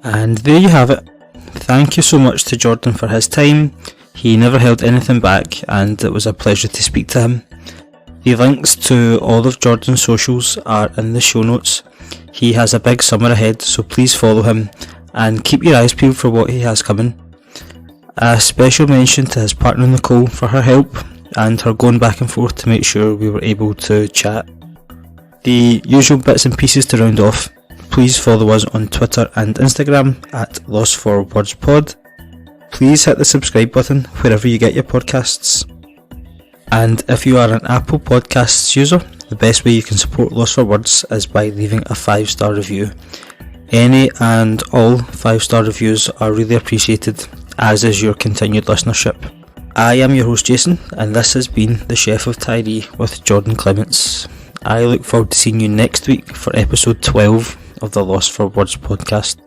And there you have it. Thank you so much to Jordan for his time. He never held anything back, and it was a pleasure to speak to him. The links to all of Jordan's socials are in the show notes. He has a big summer ahead, so please follow him and keep your eyes peeled for what he has coming. A special mention to his partner Nicole for her help and her going back and forth to make sure we were able to chat. The usual bits and pieces to round off. Please follow us on Twitter and Instagram at LostForWordsPod. Please hit the subscribe button wherever you get your podcasts. And if you are an Apple Podcasts user, the best way you can support Lost for Words is by leaving a 5-star review. Any and all 5-star reviews are really appreciated, as is your continued listenership. I am your host Jason, and this has been the Chef of Tiree with Jordan Clements. I look forward to seeing you next week for episode 12 of the Lost for Words podcast.